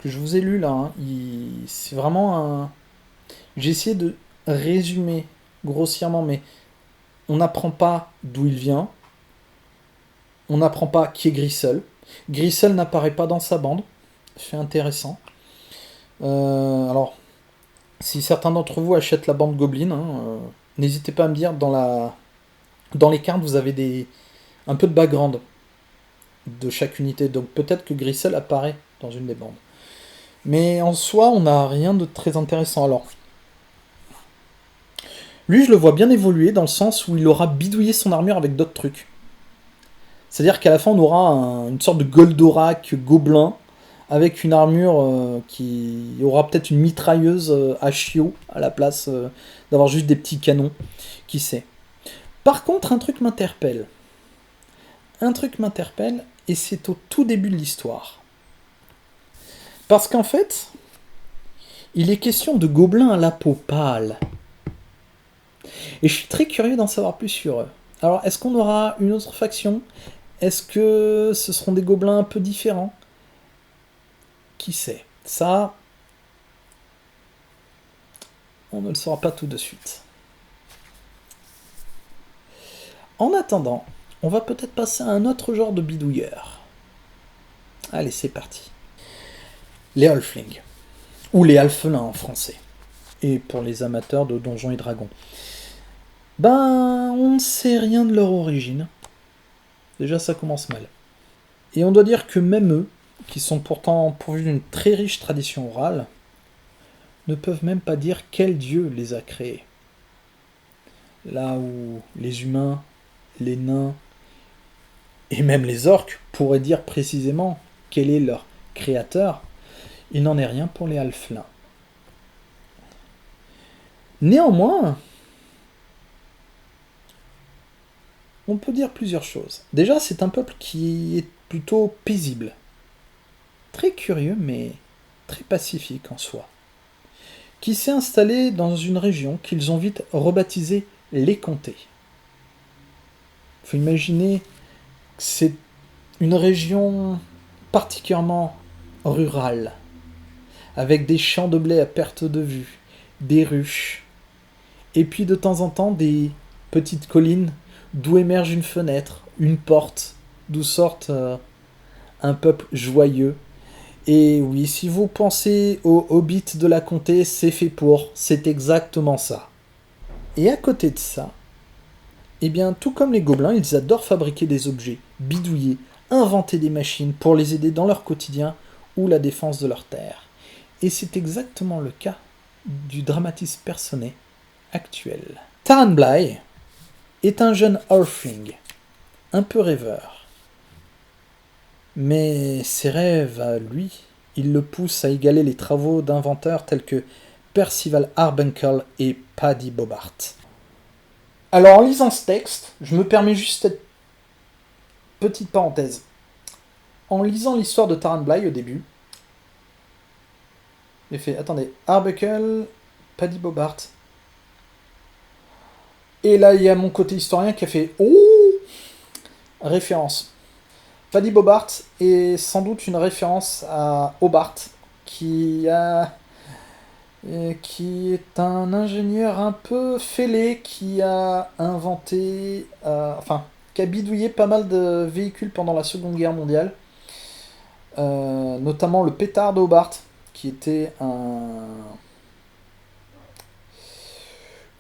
que je vous ai lu là, c'est vraiment un... J'ai essayé de résumer grossièrement, mais on n'apprend pas d'où il vient, on n'apprend pas qui est Grisel. Grisel n'apparaît pas dans sa bande, fait intéressant. Alors, si certains d'entre vous achètent la bande Goblin, n'hésitez pas à me dire, dans les cartes, vous avez un peu de background de chaque unité, donc peut-être que Grisel apparaît dans une des bandes. Mais en soi, on n'a rien de très intéressant. Alors, lui, je le vois bien évoluer dans le sens où il aura bidouillé son armure avec d'autres trucs. C'est-à-dire qu'à la fin, on aura une sorte de Goldorak gobelin avec une armure qui aura peut-être une mitrailleuse à chiot à la place d'avoir juste des petits canons. Qui sait. Par contre, un truc m'interpelle. Et c'est au tout début de l'histoire. Parce qu'en fait, il est question de gobelins à la peau pâle. Et je suis très curieux d'en savoir plus sur eux. Alors, est-ce qu'on aura une autre faction ? Est-ce que ce seront des gobelins un peu différents ? Qui sait ? Ça, on ne le saura pas tout de suite. En attendant, on va peut-être passer à un autre genre de bidouilleur. Allez, c'est parti. Les Halflings. Ou les Halfelins en français. Et pour les amateurs de Donjons et Dragons. On ne sait rien de leur origine. Déjà, ça commence mal. Et on doit dire que même eux, qui sont pourtant pourvus d'une très riche tradition orale, ne peuvent même pas dire quel dieu les a créés. Là où les humains, les nains, et même les orques pourraient dire précisément quel est leur créateur, il n'en est rien pour les halflins. Néanmoins, on peut dire plusieurs choses. Déjà, c'est un peuple qui est plutôt paisible. Très curieux, mais très pacifique en soi. Qui s'est installé dans une région qu'ils ont vite rebaptisée les Comtés. Il faut imaginer que c'est une région particulièrement rurale, avec des champs de blé à perte de vue, des ruches, et puis de temps en temps des petites collines d'où émerge une fenêtre, une porte, d'où sortent un peuple joyeux. Et oui, si vous pensez aux hobbits de la comté, c'est fait pour, c'est exactement ça. Et à côté de ça, eh bien, tout comme les gobelins, ils adorent fabriquer des objets, bidouiller, inventer des machines pour les aider dans leur quotidien ou la défense de leur terre. Et c'est exactement le cas du dramatis personae actuel. Taran Bly est un jeune halfling, un peu rêveur. Mais ses rêves à lui, il le poussent à égaler les travaux d'inventeurs tels que Percival Arbuckle et Paddy Bobart. Alors, en lisant ce texte, je me permets juste cette petite parenthèse. En lisant l'histoire de Taran Bly au début, j'ai fait, attendez, Arbuckle, Paddy Bobart. Et là, il y a mon côté historien qui a fait, oh, référence. Paddy Bobart est sans doute une référence à Hobart, qui est un ingénieur un peu fêlé, qui a inventé, qui a bidouillé pas mal de véhicules pendant la Seconde Guerre mondiale, notamment le pétard de Hobart, qui était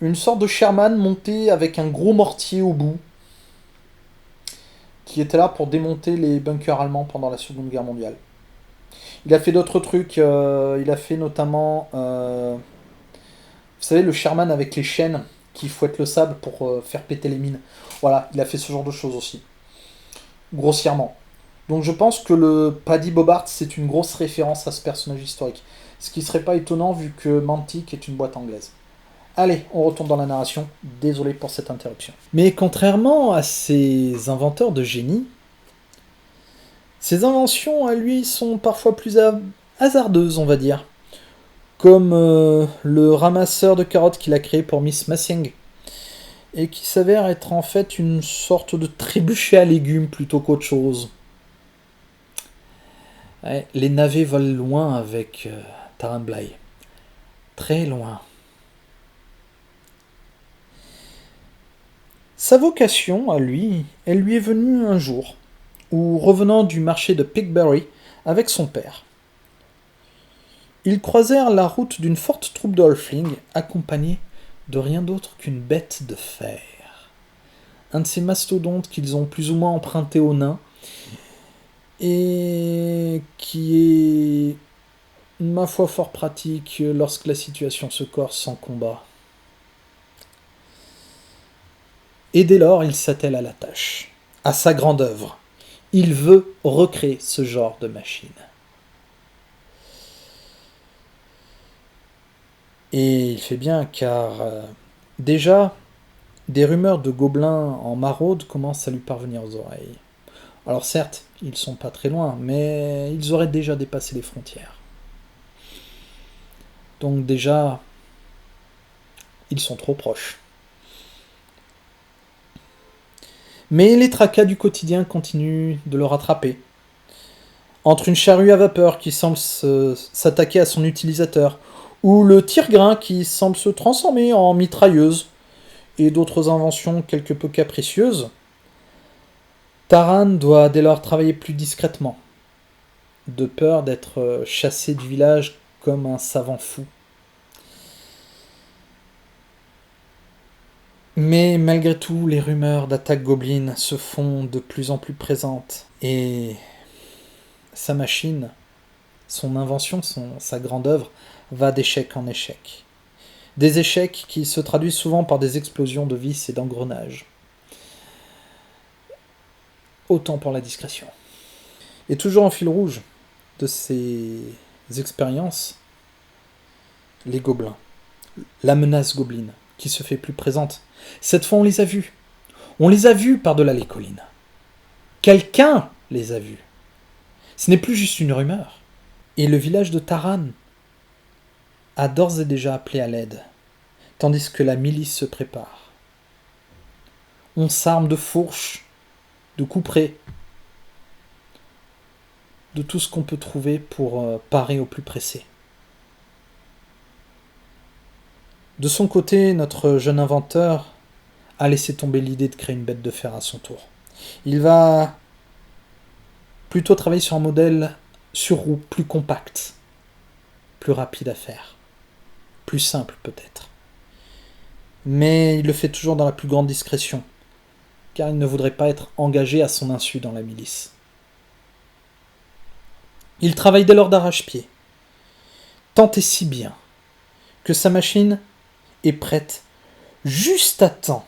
une sorte de Sherman monté avec un gros mortier au bout, qui était là pour démonter les bunkers allemands pendant la Seconde Guerre mondiale. Il a fait d'autres trucs, il a fait notamment, vous savez, le Sherman avec les chaînes qui fouettent le sable pour faire péter les mines. Voilà, il a fait ce genre de choses aussi, grossièrement. Donc je pense que le Paddy Bobart, c'est une grosse référence à ce personnage historique. Ce qui serait pas étonnant vu que Mantic est une boîte anglaise. Allez, on retourne dans la narration. Désolé pour cette interruption. Mais contrairement à ces inventeurs de génie, ses inventions à lui sont parfois plus hasardeuses, on va dire. Comme le ramasseur de carottes qu'il a créé pour Miss Massing. Et qui s'avère être en fait une sorte de trébuchet à légumes plutôt qu'autre chose. Ouais, les navets volent loin avec Taran Bly. Très loin. Sa vocation, à lui, elle lui est venue un jour, où revenant du marché de Pigbury avec son père. Ils croisèrent la route d'une forte troupe de halflings, accompagnés de rien d'autre qu'une bête de fer. Un de ces mastodontes qu'ils ont plus ou moins emprunté aux nains, et qui est, ma foi, fort pratique lorsque la situation se corse sans combat. Et dès lors, il s'attelle à la tâche, à sa grande œuvre. Il veut recréer ce genre de machine. Et il fait bien, car déjà, des rumeurs de gobelins en maraude commencent à lui parvenir aux oreilles. Alors certes, ils sont pas très loin, mais ils auraient déjà dépassé les frontières. Donc déjà, ils sont trop proches. Mais les tracas du quotidien continuent de le rattraper. Entre une charrue à vapeur qui semble s'attaquer à son utilisateur, ou le tire-grain qui semble se transformer en mitrailleuse, et d'autres inventions quelque peu capricieuses, Taran doit dès lors travailler plus discrètement, de peur d'être chassé du village comme un savant fou. Mais malgré tout, les rumeurs d'attaques gobelines se font de plus en plus présentes, et sa machine, son invention, sa grande œuvre, va d'échec en échec. Des échecs qui se traduisent souvent par des explosions de vis et d'engrenages. Autant pour la discrétion. Et toujours en fil rouge de ces expériences, les gobelins. La menace gobeline qui se fait plus présente. Cette fois, on les a vus. On les a vus par-delà les collines. Quelqu'un les a vus. Ce n'est plus juste une rumeur. Et le village de Taran a d'ores et déjà appelé à l'aide, tandis que la milice se prépare. On s'arme de fourches, de couperets, de tout ce qu'on peut trouver pour parer au plus pressé. De son côté, notre jeune inventeur a laissé tomber l'idée de créer une bête de fer à son tour. Il va plutôt travailler sur un modèle sur roue plus compact, plus rapide à faire, plus simple peut-être. Mais il le fait toujours dans la plus grande discrétion, car il ne voudrait pas être engagé à son insu dans la milice. Il travaille dès lors d'arrache-pied, tant et si bien que sa machine est prête juste à temps,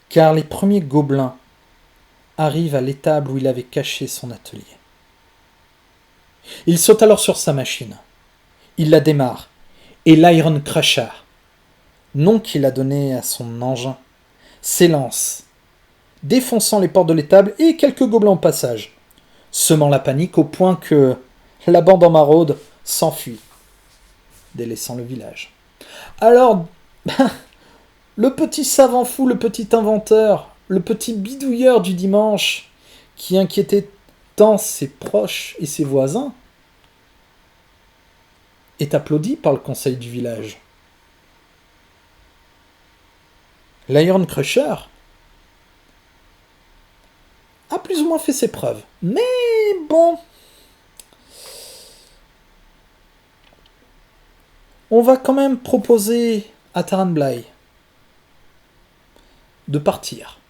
car les premiers gobelins arrivent à l'étable où il avait caché son atelier. Il saute alors sur sa machine, il la démarre, et l'Iron Crusher nom qu'il a donné à son engin, s'élance, défonçant les portes de l'étable et quelques gobelins au passage, semant la panique au point que la bande en maraude s'enfuit, délaissant le village. Alors, le petit savant fou, le petit inventeur, le petit bidouilleur du dimanche, qui inquiétait tant ses proches et ses voisins, est applaudi par le conseil du village. L'Iron Crusher a plus ou moins fait ses preuves. Mais bon, on va quand même proposer à Taran Bly de partir.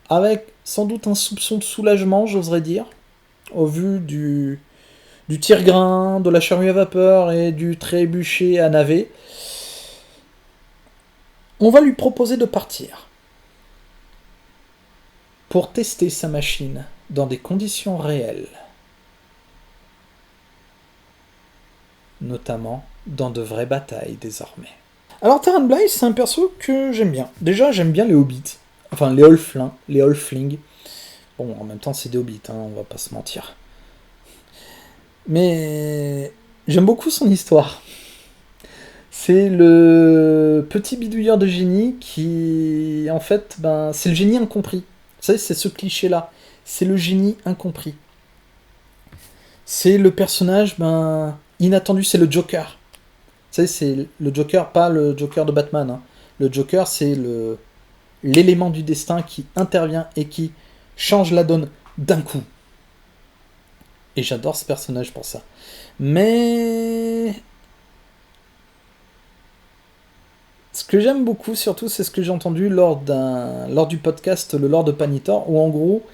Avec sans doute un soupçon de soulagement, j'oserais dire, au vu du tire-grain, de la charrue à vapeur et du trébuchet à navet. On va lui proposer de partir pour tester sa machine dans des conditions réelles, notamment dans de vraies batailles désormais. Alors Taran Bly, c'est un perso que j'aime bien. Déjà, j'aime bien les hobbits, enfin les halflings. Bon, en même temps, c'est des hobbits, hein, on va pas se mentir. Mais j'aime beaucoup son histoire. C'est le petit bidouilleur de génie qui, en fait, c'est le génie incompris. Vous savez, c'est ce cliché-là. C'est le génie incompris. C'est le personnage, inattendu, c'est le Joker. Vous savez, c'est le Joker, pas le Joker de Batman. Hein. Le Joker, c'est l'élément du destin qui intervient et qui change la donne d'un coup. Et j'adore ce personnage pour ça. Mais ce que j'aime beaucoup, surtout, c'est ce que j'ai entendu lors du podcast Le Lord de Panitor, où en gros,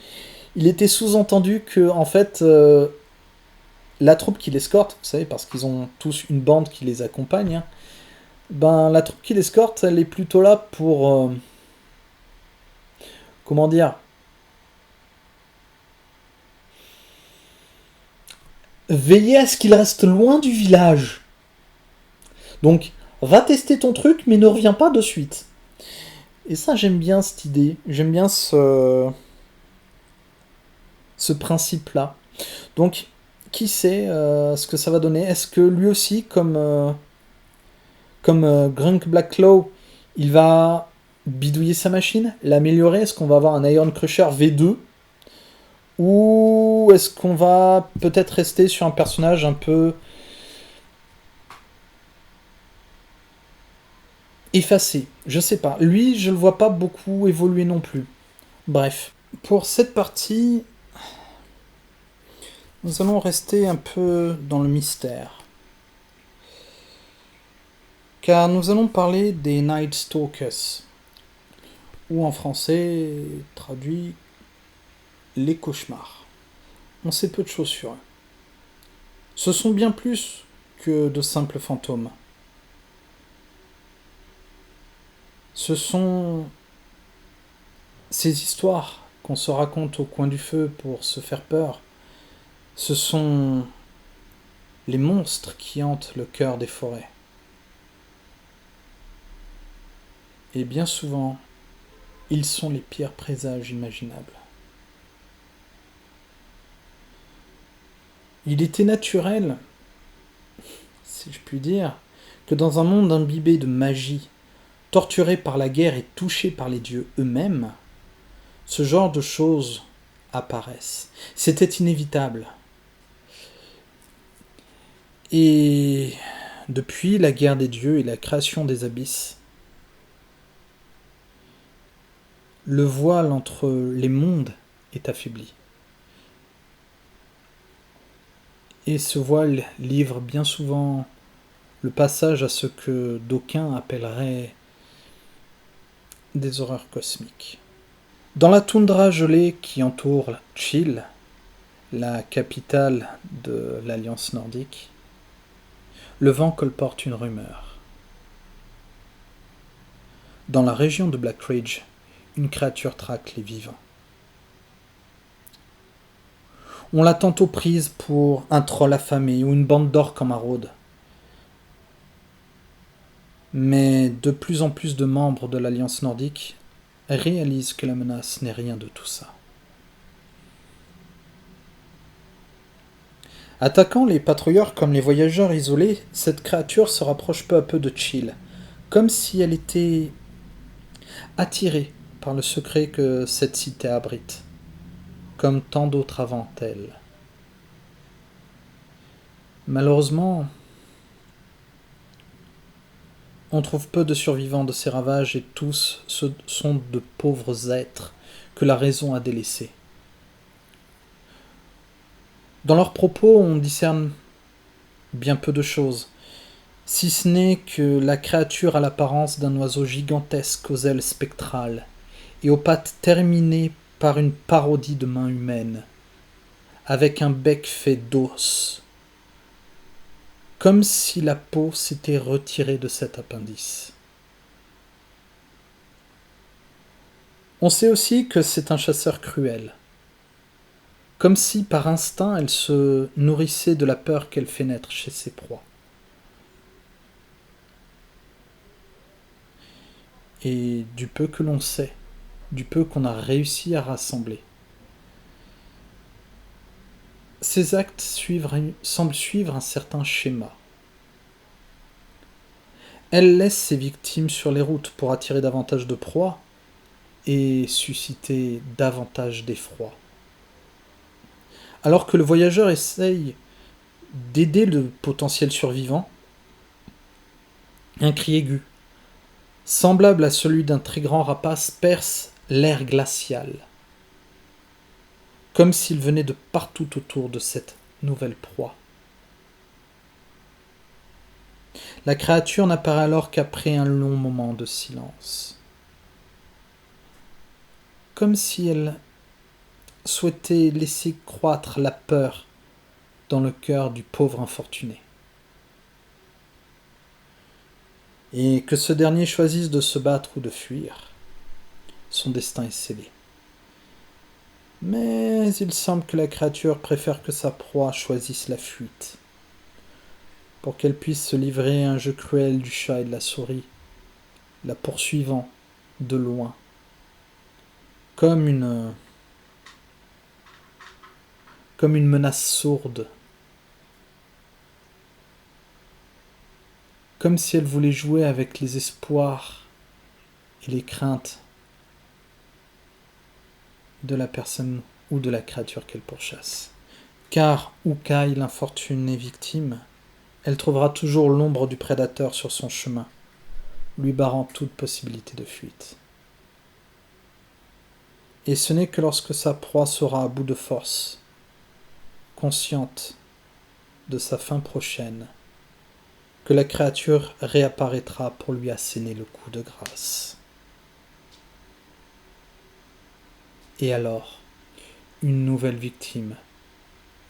il était sous-entendu que, en fait, la troupe qui l'escorte, vous savez, parce qu'ils ont tous une bande qui les accompagne, hein, la troupe qui l'escorte, elle est plutôt là pour... comment dire, veiller à ce qu'il reste loin du village. Donc, va tester ton truc, mais ne reviens pas de suite. Et ça, j'aime bien cette idée. J'aime bien ce principe-là. Donc, qui sait ce que ça va donner. Est-ce que lui aussi, comme Grunk Blackclaw, il va bidouiller sa machine, l'améliorer? Est-ce qu'on va avoir un Iron Crusher V2? Ou est-ce qu'on va peut-être rester sur un personnage un peu effacé? Je sais pas. Lui, je le vois pas beaucoup évoluer non plus. Bref. Pour cette partie, nous allons rester un peu dans le mystère. Car nous allons parler des Night Stalkers. Ou en français, traduit les cauchemars. On sait peu de choses sur eux. Ce sont bien plus que de simples fantômes. Ce sont ces histoires qu'on se raconte au coin du feu pour se faire peur. Ce sont les monstres qui hantent le cœur des forêts. Et bien souvent, ils sont les pires présages imaginables. Il était naturel, si je puis dire, que dans un monde imbibé de magie, torturé par la guerre et touché par les dieux eux-mêmes, ce genre de choses apparaissent. C'était inévitable. Et depuis la guerre des dieux et la création des abysses, le voile entre les mondes est affaibli. Et ce voile livre bien souvent le passage à ce que d'aucuns appelleraient des horreurs cosmiques. Dans la toundra gelée qui entoure Chill, la capitale de l'Alliance nordique, le vent colporte une rumeur. Dans la région de Black Ridge, une créature traque les vivants. On l'a tantôt prise pour un troll affamé ou une bande d'orques en maraude. Mais de plus en plus de membres de l'Alliance nordique réalisent que la menace n'est rien de tout ça. Attaquant les patrouilleurs comme les voyageurs isolés, cette créature se rapproche peu à peu de Chill, comme si elle était attirée par le secret que cette cité abrite, comme tant d'autres avant elle. Malheureusement, on trouve peu de survivants de ces ravages et tous ce sont de pauvres êtres que la raison a délaissés. Dans leurs propos, on discerne bien peu de choses, si ce n'est que la créature a l'apparence d'un oiseau gigantesque aux ailes spectrales et aux pattes terminées par une parodie de main humaine, avec un bec fait d'os, comme si la peau s'était retirée de cet appendice. On sait aussi que c'est un chasseur cruel, comme si par instinct elle se nourrissait de la peur qu'elle fait naître chez ses proies. Et du peu que l'on sait, du peu qu'on a réussi à rassembler, ces actes semblent suivre un certain schéma. Elle laisse ses victimes sur les routes pour attirer davantage de proies et susciter davantage d'effroi. Alors que le voyageur essaye d'aider le potentiel survivant, un cri aigu, semblable à celui d'un très grand rapace, perce l'air glacial, comme s'il venait de partout autour de cette nouvelle proie. La créature n'apparaît alors qu'après un long moment de silence, comme si elle souhaitait laisser croître la peur dans le cœur du pauvre infortuné. Et que ce dernier choisisse de se battre ou de fuir, son destin est scellé. Mais il semble que la créature préfère que sa proie choisisse la fuite, pour qu'elle puisse se livrer à un jeu cruel du chat et de la souris, la poursuivant de loin, comme une menace sourde, comme si elle voulait jouer avec les espoirs et les craintes de la personne ou de la créature qu'elle pourchasse. Car où qu'aille l'infortunée victime, elle trouvera toujours l'ombre du prédateur sur son chemin, lui barrant toute possibilité de fuite. Et ce n'est que lorsque sa proie sera à bout de force, consciente de sa fin prochaine, que la créature réapparaîtra pour lui asséner le coup de grâce. Et alors, une nouvelle victime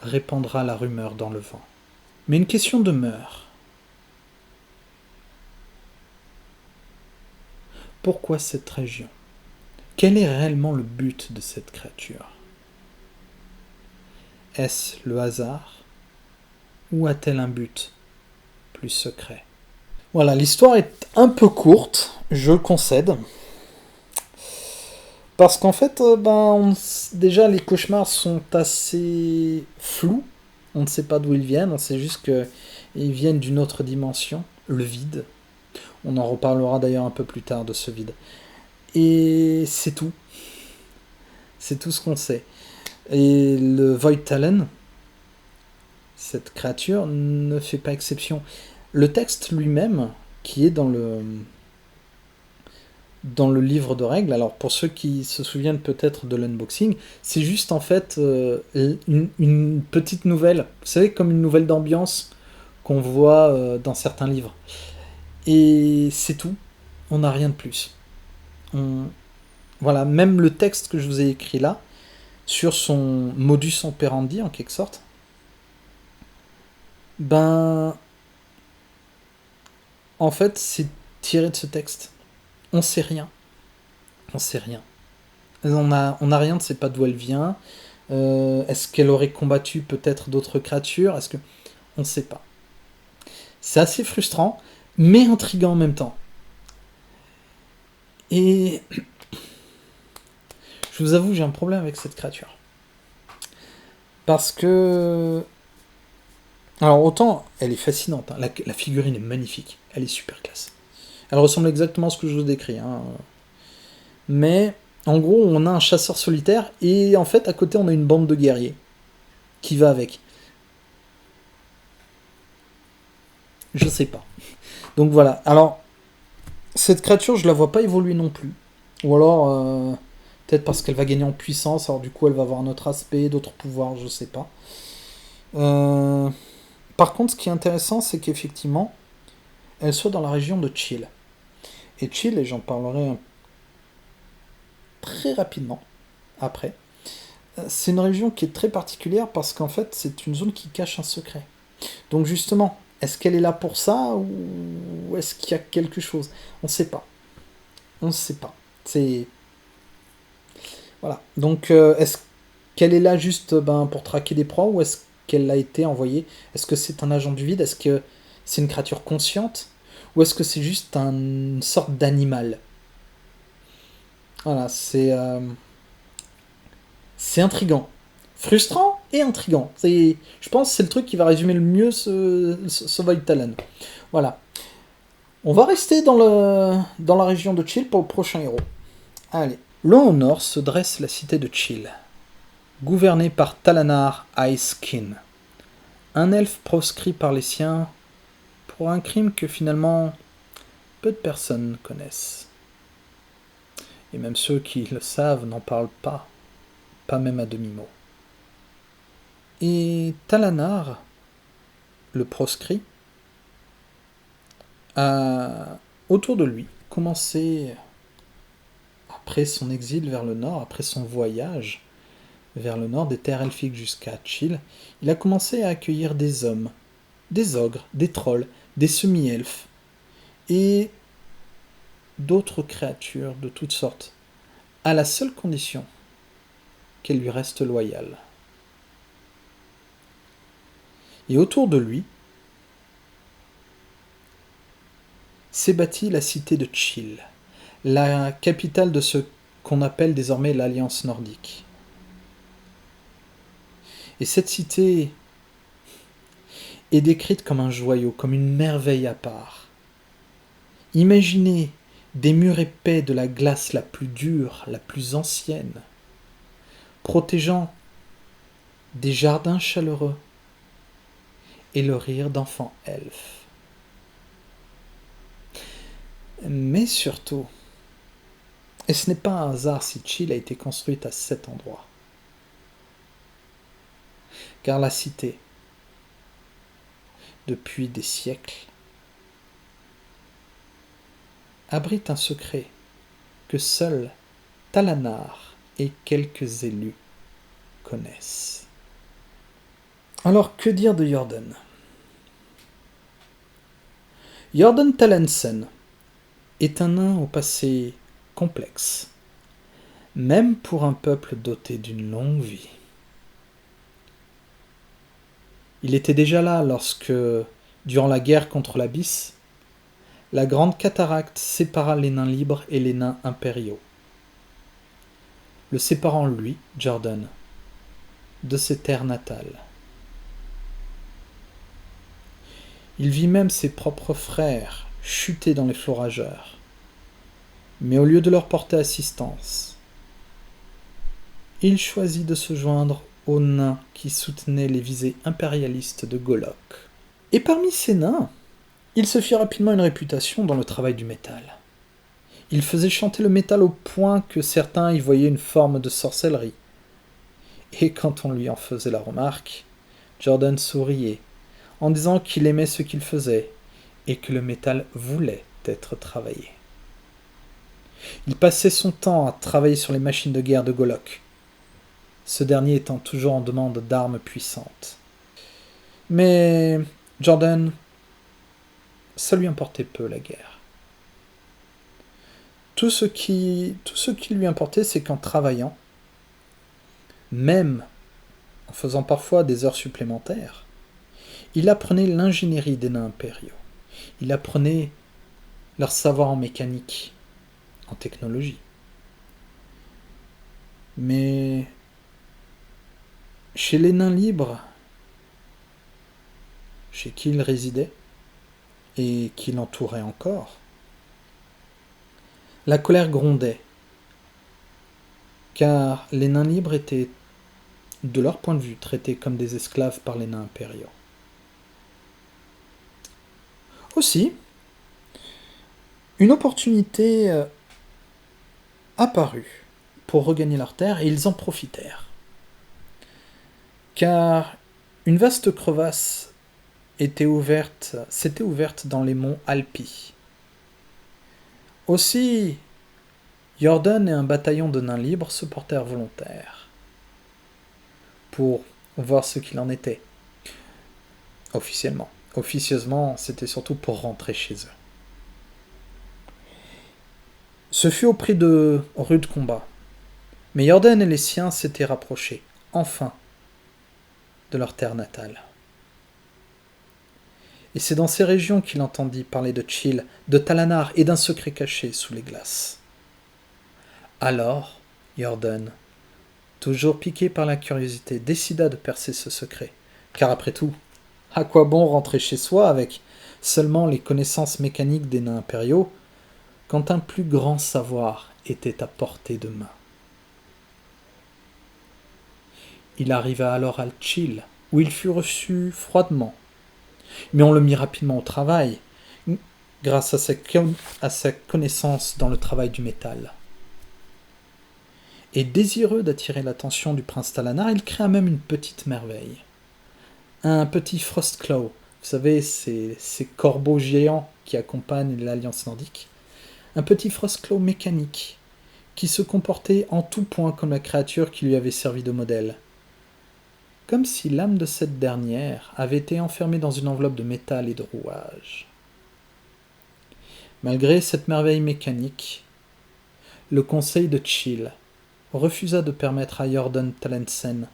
répandra la rumeur dans le vent. Mais une question demeure. Pourquoi cette région? Quel est réellement le but de cette créature? Est-ce le hasard? Ou a-t-elle un but plus secret? Voilà, l'histoire est un peu courte, je le concède. Parce qu'en fait, déjà les cauchemars sont assez flous. On ne sait pas d'où ils viennent, on sait juste qu'ils viennent d'une autre dimension, le vide. On en reparlera d'ailleurs un peu plus tard de ce vide. Et c'est tout. C'est tout ce qu'on sait. Et le Void Talon, cette créature, ne fait pas exception. Le texte lui-même, qui est dans le livre de règles, alors pour ceux qui se souviennent peut-être de l'unboxing, c'est juste en fait une petite nouvelle, vous savez, comme une nouvelle d'ambiance qu'on voit dans certains livres. Et c'est tout, on n'a rien de plus. Voilà, même le texte que je vous ai écrit là, sur son modus operandi en quelque sorte, en fait c'est tiré de ce texte. On sait rien. On sait rien. On a rien, on ne sait pas d'où elle vient. Est-ce qu'elle aurait combattu peut-être d'autres créatures? On ne sait pas. C'est assez frustrant, mais intriguant en même temps. Et je vous avoue, j'ai un problème avec cette créature. Parce que... Alors autant, elle est fascinante, hein. La figurine est magnifique, elle est super classe. Elle ressemble exactement à ce que je vous décris. Hein. Mais, en gros, on a un chasseur solitaire, et en fait, à côté, on a une bande de guerriers qui va avec. Je sais pas. Donc voilà. Alors, cette créature, je la vois pas évoluer non plus. Ou alors, peut-être parce qu'elle va gagner en puissance, alors du coup, elle va avoir un autre aspect, d'autres pouvoirs, je sais pas. Par contre, ce qui est intéressant, c'est qu'effectivement, elle soit dans la région de Chill. Et Chill, et j'en parlerai très rapidement après, c'est une région qui est très particulière parce qu'en fait, c'est une zone qui cache un secret. Donc justement, est-ce qu'elle est là pour ça ou est-ce qu'il y a quelque chose? On ne sait pas. On ne sait pas. C'est... Voilà. Donc, est-ce qu'elle est là juste pour traquer des proies ou est-ce qu'elle a été envoyée? Est-ce que c'est un agent du vide? Est-ce que c'est une créature consciente? Ou est-ce que c'est juste une sorte d'animal? Voilà, c'est intriguant. Frustrant et intriguant. Je pense que c'est le truc qui va résumer le mieux ce Void Talon. Voilà. On va rester dans la région de Chill pour le prochain héros. Allez. Loin au nord se dresse la cité de Chill, gouvernée par Talanar Icekin, un elfe proscrit par les siens pour un crime que finalement peu de personnes connaissent. Et même ceux qui le savent n'en parlent pas même à demi-mot. Et Talanar, le proscrit, a autour de lui commencé, après son exil vers le nord, après son voyage vers le nord des terres elfiques jusqu'à Chill, il a commencé à accueillir des hommes, des ogres, des trolls, des semi-elfes et d'autres créatures de toutes sortes, à la seule condition qu'elles lui restent loyales. Et autour de lui s'est bâtie la cité de Chill, la capitale de ce qu'on appelle désormais l'Alliance nordique. Et cette cité est décrite comme un joyau, comme une merveille à part. Imaginez des murs épais de la glace la plus dure, la plus ancienne, protégeant des jardins chaleureux et le rire d'enfants elfes. Mais surtout, et ce n'est pas un hasard si Chill a été construite à cet endroit, car la cité, depuis des siècles, abrite un secret que seuls Talanar et quelques élus connaissent. Alors que dire de Jordan? Jordan Talensen est un nain au passé complexe, même pour un peuple doté d'une longue vie. Il était déjà là lorsque, durant la guerre contre l'Abysse, la grande cataracte sépara les nains libres et les nains impériaux, le séparant lui, Jordan, de ses terres natales. Il vit même ses propres frères chuter dans les flots rageurs, mais au lieu de leur porter assistance, il choisit de se joindre aux nains qui soutenaient les visées impérialistes de Golok. Et parmi ces nains, il se fit rapidement une réputation dans le travail du métal. Il faisait chanter le métal au point que certains y voyaient une forme de sorcellerie. Et quand on lui en faisait la remarque, Jordan souriait, en disant qu'il aimait ce qu'il faisait, et que le métal voulait être travaillé. Il passait son temps à travailler sur les machines de guerre de Golok, ce dernier étant toujours en demande d'armes puissantes. Mais Jordan, ça lui importait peu la guerre. Tout ce qui lui importait, c'est qu'en travaillant, même en faisant parfois des heures supplémentaires, il apprenait l'ingénierie des nains impériaux. Il apprenait leur savoir en mécanique, en technologie. Mais chez les nains libres, chez qui il résidait, et qui l'entourait encore, la colère grondait, car les nains libres étaient, de leur point de vue, traités comme des esclaves par les nains impériaux. Aussi, une opportunité apparut pour regagner leur terre et ils en profitèrent. Car une vaste crevasse s'était ouverte dans les monts Alpi. Aussi, Jordan et un bataillon de nains libres se portèrent volontaires pour voir ce qu'il en était. Officiellement. Officieusement, c'était surtout pour rentrer chez eux. Ce fut au prix de rudes combats. Mais Jordan et les siens s'étaient rapprochés, enfin, de leur terre natale. Et c'est dans ces régions qu'il entendit parler de Chill, de Talanar et d'un secret caché sous les glaces. Alors, Jordan, toujours piqué par la curiosité, décida de percer ce secret. Car après tout, à quoi bon rentrer chez soi avec seulement les connaissances mécaniques des nains impériaux, quand un plus grand savoir était à portée de main. Il arriva alors à Chill, où il fut reçu froidement. Mais on le mit rapidement au travail, grâce à sa connaissance dans le travail du métal. Et désireux d'attirer l'attention du prince Talanar, il créa même une petite merveille. Un petit Frostclaw, vous savez, ces corbeaux géants qui accompagnent l'Alliance nordique. Un petit Frostclaw mécanique, qui se comportait en tout point comme la créature qui lui avait servi de modèle. Comme si l'âme de cette dernière avait été enfermée dans une enveloppe de métal et de rouage. Malgré cette merveille mécanique, le conseil de Chill refusa de permettre à Jordan Talensen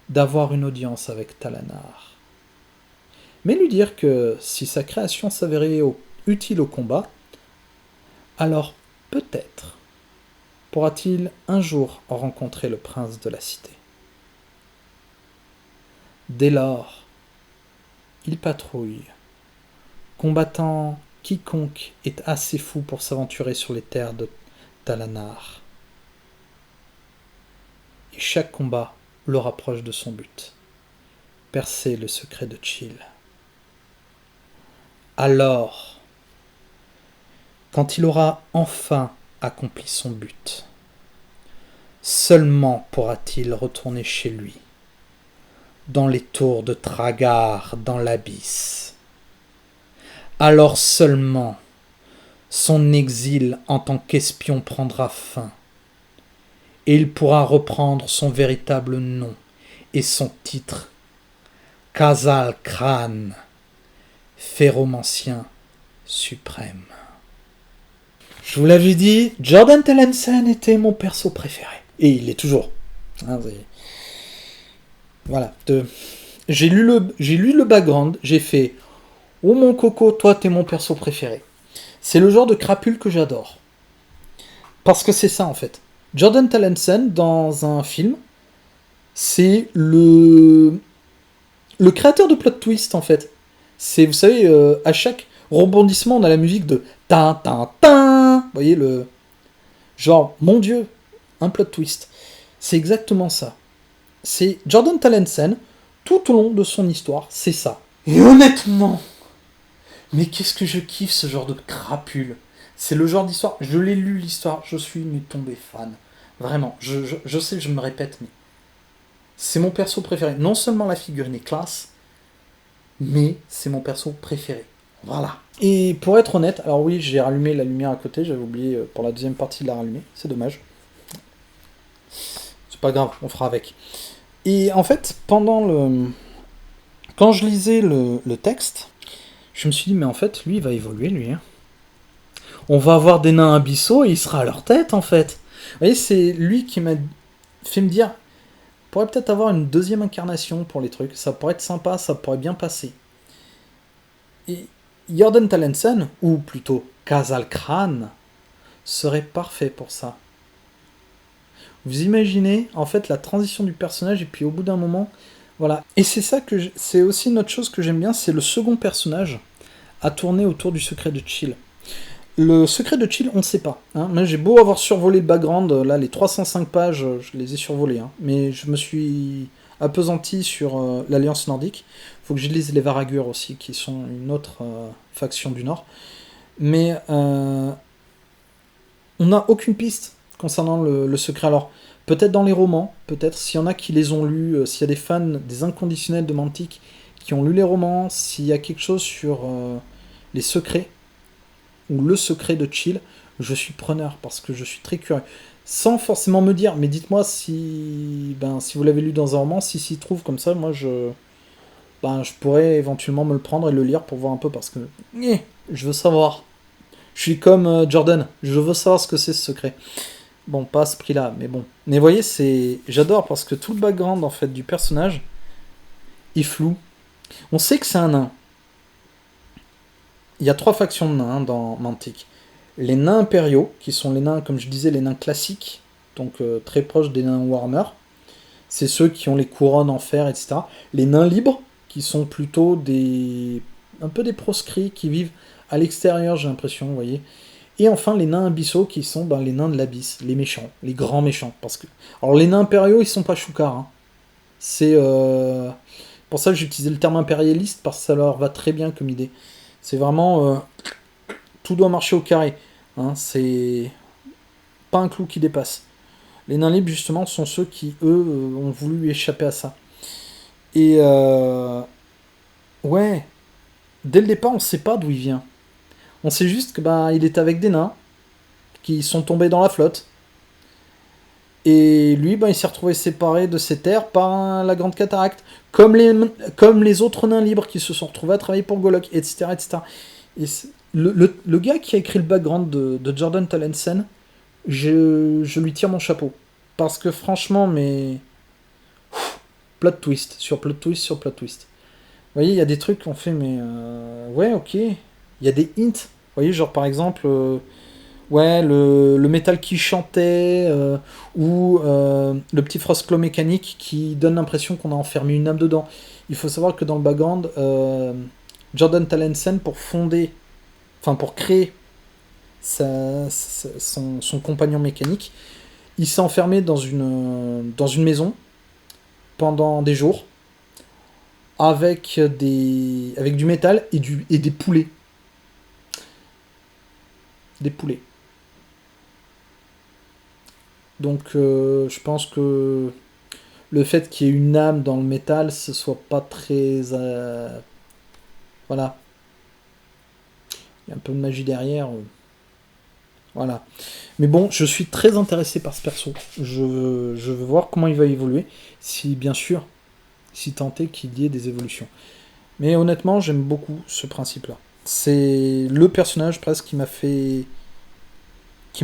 d'avoir une audience avec Talanar. Mais lui dire que si sa création s'avérait utile au combat, alors peut-être pourra-t-il un jour rencontrer le prince de la cité. Dès lors, il patrouille, combattant quiconque est assez fou pour s'aventurer sur les terres de Talanar. Et chaque combat le rapproche de son but, percer le secret de Chill. Alors, quand il aura enfin accompli son but, seulement pourra-t-il retourner chez lui, dans les tours de Tragar, dans l'abysse. Alors seulement, son exil en tant qu'espion prendra fin, et il pourra reprendre son véritable nom et son titre, Khazal Khan, Phéromancien suprême. Je vous l'avais dit, Jordan Talensen était mon perso préféré. Et il est toujours. Voilà. J'ai lu le background, j'ai fait « Oh mon coco, toi t'es mon perso préféré ». C'est le genre de crapule que j'adore. Parce que c'est ça en fait. Jordan Talensen, dans un film, c'est le créateur de plot twist en fait. C'est, vous savez, à chaque rebondissement, on a la musique de « tin tin tin ». Vous voyez le... Genre, mon Dieu, un plot twist. C'est exactement ça. C'est Jordan Talensen, tout au long de son histoire, c'est ça. Et honnêtement, mais qu'est-ce que je kiffe ce genre de crapule. C'est le genre d'histoire, je l'ai lu l'histoire, je suis tombé fan. Vraiment, je sais que je me répète, mais c'est mon perso préféré. Non seulement la figurine est classe, mais c'est mon perso préféré. Voilà. Et pour être honnête, alors oui, j'ai rallumé la lumière à côté, j'avais oublié pour la deuxième partie de la rallumer, c'est dommage. C'est pas grave, on fera avec. Et en fait, quand je lisais le texte, je me suis dit, mais en fait, lui, il va évoluer, lui. Hein. On va avoir des nains abyssaux et il sera à leur tête, en fait. Vous voyez, c'est lui qui m'a fait me dire, on pourrait peut-être avoir une deuxième incarnation pour les trucs. Ça pourrait être sympa, ça pourrait bien passer. Et Jordan Tallensen, ou plutôt Casalcrane, serait parfait pour ça. Vous imaginez, en fait, la transition du personnage, et puis au bout d'un moment, voilà. Et c'est ça que c'est aussi une autre chose que j'aime bien, c'est le second personnage à tourner autour du secret de Chill. Le secret de Chill, on ne sait pas. Hein. Moi, j'ai beau avoir survolé le background, là, les 305 pages, je les ai survolées. Hein. Mais je me suis appesanti sur l'Alliance Nordique. Il faut que je lise les Varagur aussi, qui sont une autre faction du Nord. Mais on n'a aucune piste concernant le secret. Alors, peut-être dans les romans, peut-être s'il y en a qui les ont lus, s'il y a des fans, des inconditionnels de Mantic qui ont lu les romans, s'il y a quelque chose sur les secrets, ou le secret de Chill, je suis preneur, parce que je suis très curieux. Sans forcément me dire, mais dites-moi si vous l'avez lu dans un roman, si s'y trouve comme ça, moi je pourrais éventuellement me le prendre et le lire pour voir un peu, parce que je veux savoir. Je suis comme Jordan, je veux savoir ce que c'est ce secret. Bon, pas à ce prix-là, mais bon. Mais vous voyez, j'adore, parce que tout le background en fait du personnage est flou. On sait que c'est un nain. Il y a 3 factions de nains dans Mantic. Les nains impériaux, qui sont les nains, comme je disais, les nains classiques, donc très proches des nains Warhammer. C'est ceux qui ont les couronnes en fer, etc. Les nains libres, qui sont plutôt un peu des proscrits, qui vivent à l'extérieur, j'ai l'impression, vous voyez. Et enfin, les nains abyssaux, qui sont les nains de l'abysse, les méchants, les grands méchants. Alors, les nains impériaux, ils sont pas choucards. Hein. C'est pour ça que j'ai utilisé le terme impérialiste, parce que ça leur va très bien comme idée. C'est vraiment... tout doit marcher au carré. Hein, c'est pas un clou qui dépasse. Les nains libres, justement, sont ceux qui, eux, ont voulu échapper à ça. Et... ouais. Dès le départ, on sait pas d'où il vient. On sait juste que il est avec des nains qui sont tombés dans la flotte. Et lui, il s'est retrouvé séparé de ses terres par la Grande Cataracte. Comme les autres nains libres qui se sont retrouvés à travailler pour Golok, etc. etc. Et le gars qui a écrit le background de Jordan Tallensen, je lui tire mon chapeau. Parce que franchement, plot twist, sur plot twist, sur plot twist. Vous voyez, il y a des trucs qu'on fait, mais... ouais, ok. Il y a des hints. Vous voyez, genre par exemple... ouais, le métal qui chantait, ou le petit Frostclaw mécanique qui donne l'impression qu'on a enfermé une âme dedans. Il faut savoir que dans le background, Jordan Tallensen, pour créer son compagnon mécanique, il s'est enfermé dans une maison pendant des jours avec du métal et des poulets. Des poulets. Donc je pense que le fait qu'il y ait une âme dans le métal, ce soit pas très... voilà. Il y a un peu de magie derrière. Voilà. Mais bon, je suis très intéressé par ce perso. Je veux voir comment il va évoluer. Si, bien sûr, si tant est qu'il y ait des évolutions. Mais honnêtement, j'aime beaucoup ce principe-là. C'est le personnage presque qui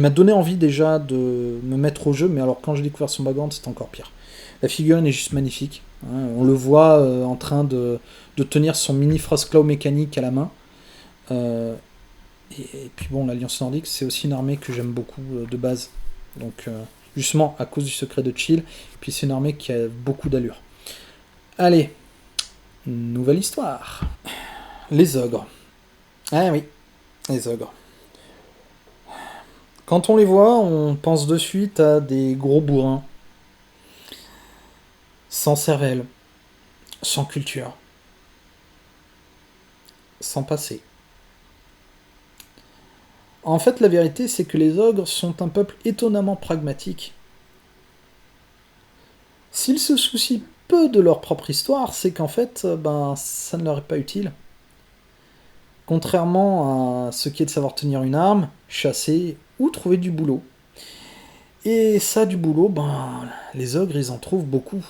m'a donné envie déjà de me mettre au jeu, mais alors quand j'ai découvert son background, c'est encore pire. La figurine est juste magnifique. Hein, on le voit en train de tenir son mini Frostclaw mécanique à la main. Et puis bon, l'Alliance Nordique, c'est aussi une armée que j'aime beaucoup de base. Donc justement, à cause du secret de Chill, et puis c'est une armée qui a beaucoup d'allure. Allez, nouvelle histoire. Les ogres. Ah oui, les ogres. Quand on les voit, on pense de suite à des gros bourrins. Sans cervelle. Sans culture. Sans passé. En fait, la vérité, c'est que les ogres sont un peuple étonnamment pragmatique. S'ils se soucient peu de leur propre histoire, c'est qu'en fait, ça ne leur est pas utile. Contrairement à ce qui est de savoir tenir une arme, chasser ou trouver du boulot. Et ça, du boulot, les ogres, ils en trouvent beaucoup.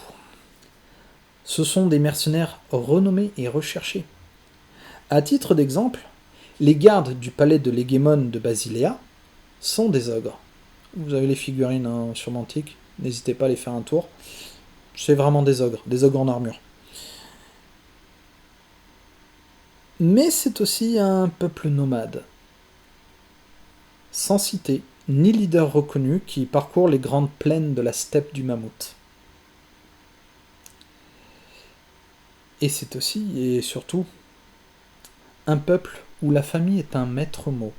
Ce sont des mercenaires renommés et recherchés. À titre d'exemple, les gardes du palais de l'Hégémon de Basilea sont des ogres. Vous avez les figurines sur Mantic, n'hésitez pas à les faire un tour. C'est vraiment des ogres en armure. Mais c'est aussi un peuple nomade, sans cité, ni leader reconnu, qui parcourt les grandes plaines de la steppe du mammouth. Et c'est aussi, et surtout, un peuple où la famille est un maître mot,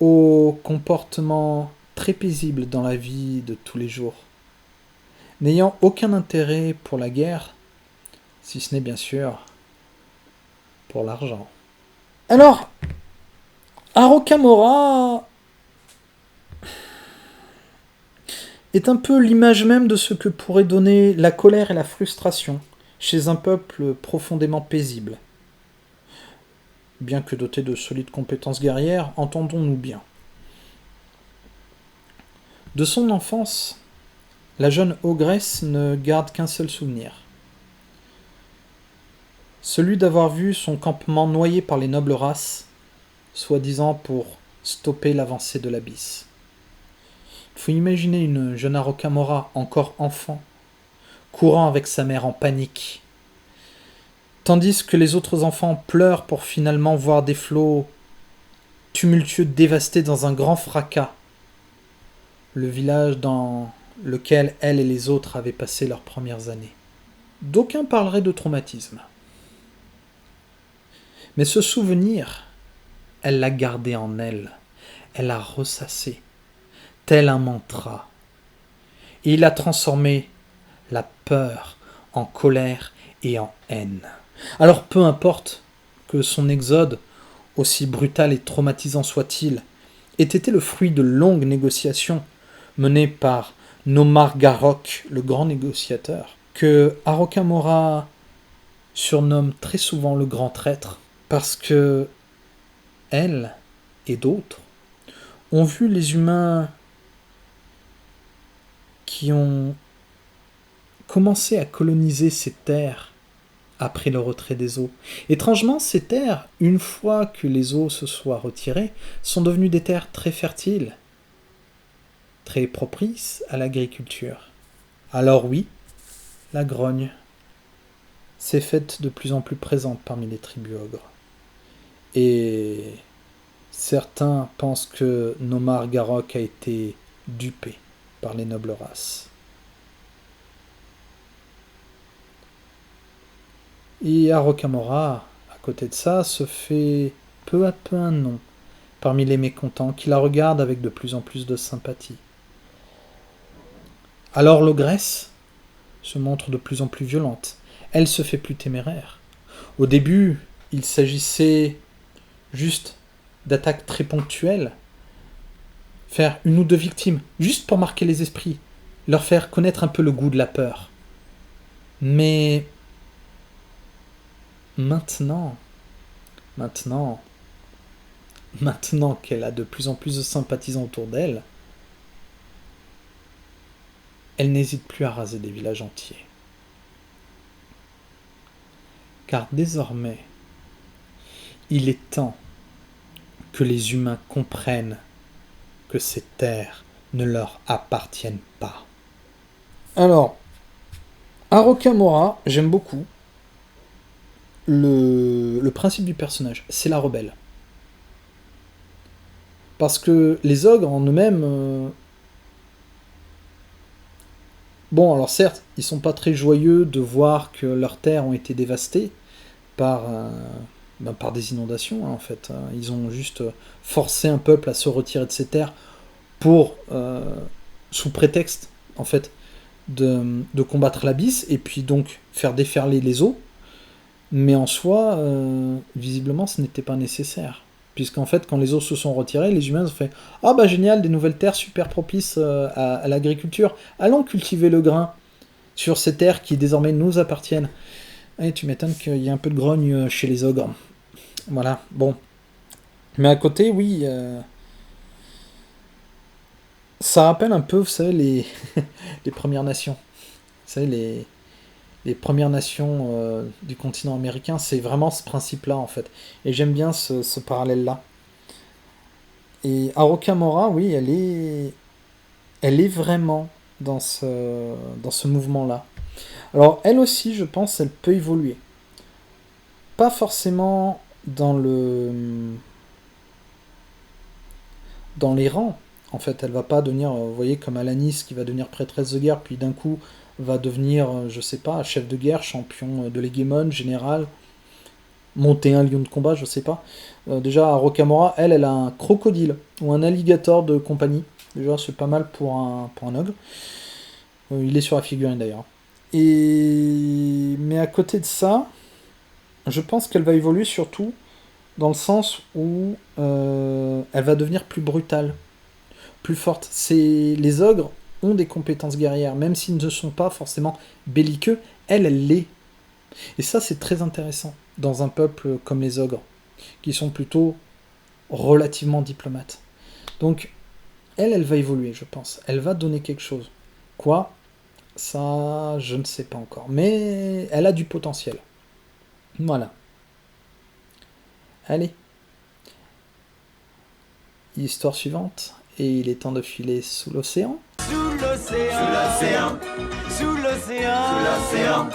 au comportement très paisible dans la vie de tous les jours, n'ayant aucun intérêt pour la guerre, si ce n'est bien sûr pour l'argent. Alors, Arokamora est un peu l'image même de ce que pourrait donner la colère et la frustration chez un peuple profondément paisible. Bien que doté de solides compétences guerrières, entendons-nous bien. De son enfance, la jeune ogresse ne garde qu'un seul souvenir. Celui d'avoir vu son campement noyé par les nobles races, soi-disant pour stopper l'avancée de l'abysse. Il faut imaginer une jeune Arokamora, encore enfant, courant avec sa mère en panique, tandis que les autres enfants pleurent pour finalement voir des flots tumultueux dévastés dans un grand fracas, le village dans lequel elle et les autres avaient passé leurs premières années. D'aucuns parleraient de traumatisme. Mais ce souvenir, elle l'a gardé en elle, elle l'a ressassé, tel un mantra. Et il a transformé la peur en colère et en haine. Alors peu importe que son exode, aussi brutal et traumatisant soit-il, ait été le fruit de longues négociations menées par Nomar Garok, le grand négociateur, que Arokamora surnomme très souvent le grand traître, parce que elle et d'autres ont vu les humains qui ont commencé à coloniser ces terres après le retrait des eaux. Étrangement, ces terres, une fois que les eaux se soient retirées, sont devenues des terres très fertiles, très propices à l'agriculture. Alors oui, la grogne s'est faite de plus en plus présente parmi les tribus ogres. Et certains pensent que Nomar Garok a été dupé par les nobles races. Et Arokamora, à côté de ça, se fait peu à peu un nom parmi les mécontents qui la regardent avec de plus en plus de sympathie. Alors l'ogresse se montre de plus en plus violente. Elle se fait plus téméraire. Au début, il s'agissait juste d'attaques très ponctuelles, faire une ou deux victimes, juste pour marquer les esprits, leur faire connaître un peu le goût de la peur. Mais maintenant qu'elle a de plus en plus de sympathisants autour d'elle, elle n'hésite plus à raser des villages entiers. Car désormais, il est temps que les humains comprennent que ces terres ne leur appartiennent pas. Alors, Arokamora, j'aime beaucoup le principe du personnage, c'est la rebelle. Parce que les ogres en eux-mêmes, bon, alors certes, ils sont pas très joyeux de voir que leurs terres ont été dévastées par, par des inondations, hein, en fait. Ils ont juste forcé un peuple à se retirer de ses terres pour, sous prétexte, en fait, de combattre l'abysse, et puis donc faire déferler les eaux. Mais en soi, visiblement, ce n'était pas nécessaire. Puisqu'en fait, quand les eaux se sont retirées, les humains ont fait « Ah bah génial, des nouvelles terres super propices à l'agriculture. Allons cultiver le grain sur ces terres qui désormais nous appartiennent. » Et tu m'étonnes qu'il y ait un peu de grogne chez les ogres. Voilà, bon. Mais à côté, oui, ça rappelle un peu, vous savez, les Premières Nations. Vous savez, les Premières Nations du continent américain, c'est vraiment ce principe-là, en fait. Et j'aime bien ce parallèle-là. Et Arokamora, oui, elle est vraiment dans ce mouvement-là. Alors, elle aussi, je pense, elle peut évoluer. pas forcément dans les rangs. En fait, elle va pas devenir, vous voyez, comme Alanis qui va devenir prêtresse de guerre, puis d'un coup va devenir, je sais pas, chef de guerre, champion de l'hégémon, général, monter un lion de combat, je sais pas. Déjà, à Rocamora, elle a un crocodile ou un alligator de compagnie. Déjà, c'est pas mal pour un ogre. Il est sur la figurine d'ailleurs. Mais à côté de ça, je pense qu'elle va évoluer surtout dans le sens où elle va devenir plus brutale, plus forte. Les ogres ont des compétences guerrières, même s'ils ne sont pas forcément belliqueux, elle l'est. Et ça, c'est très intéressant dans un peuple comme les ogres, qui sont plutôt relativement diplomates. Donc, elle va évoluer, je pense. Elle va donner quelque chose. Quoi? Ça, je ne sais pas encore. Mais elle a du potentiel. Voilà. Allez. Histoire suivante. Et il est temps de filer sous l'océan. Sous l'océan, sous l'océan, sous l'océan.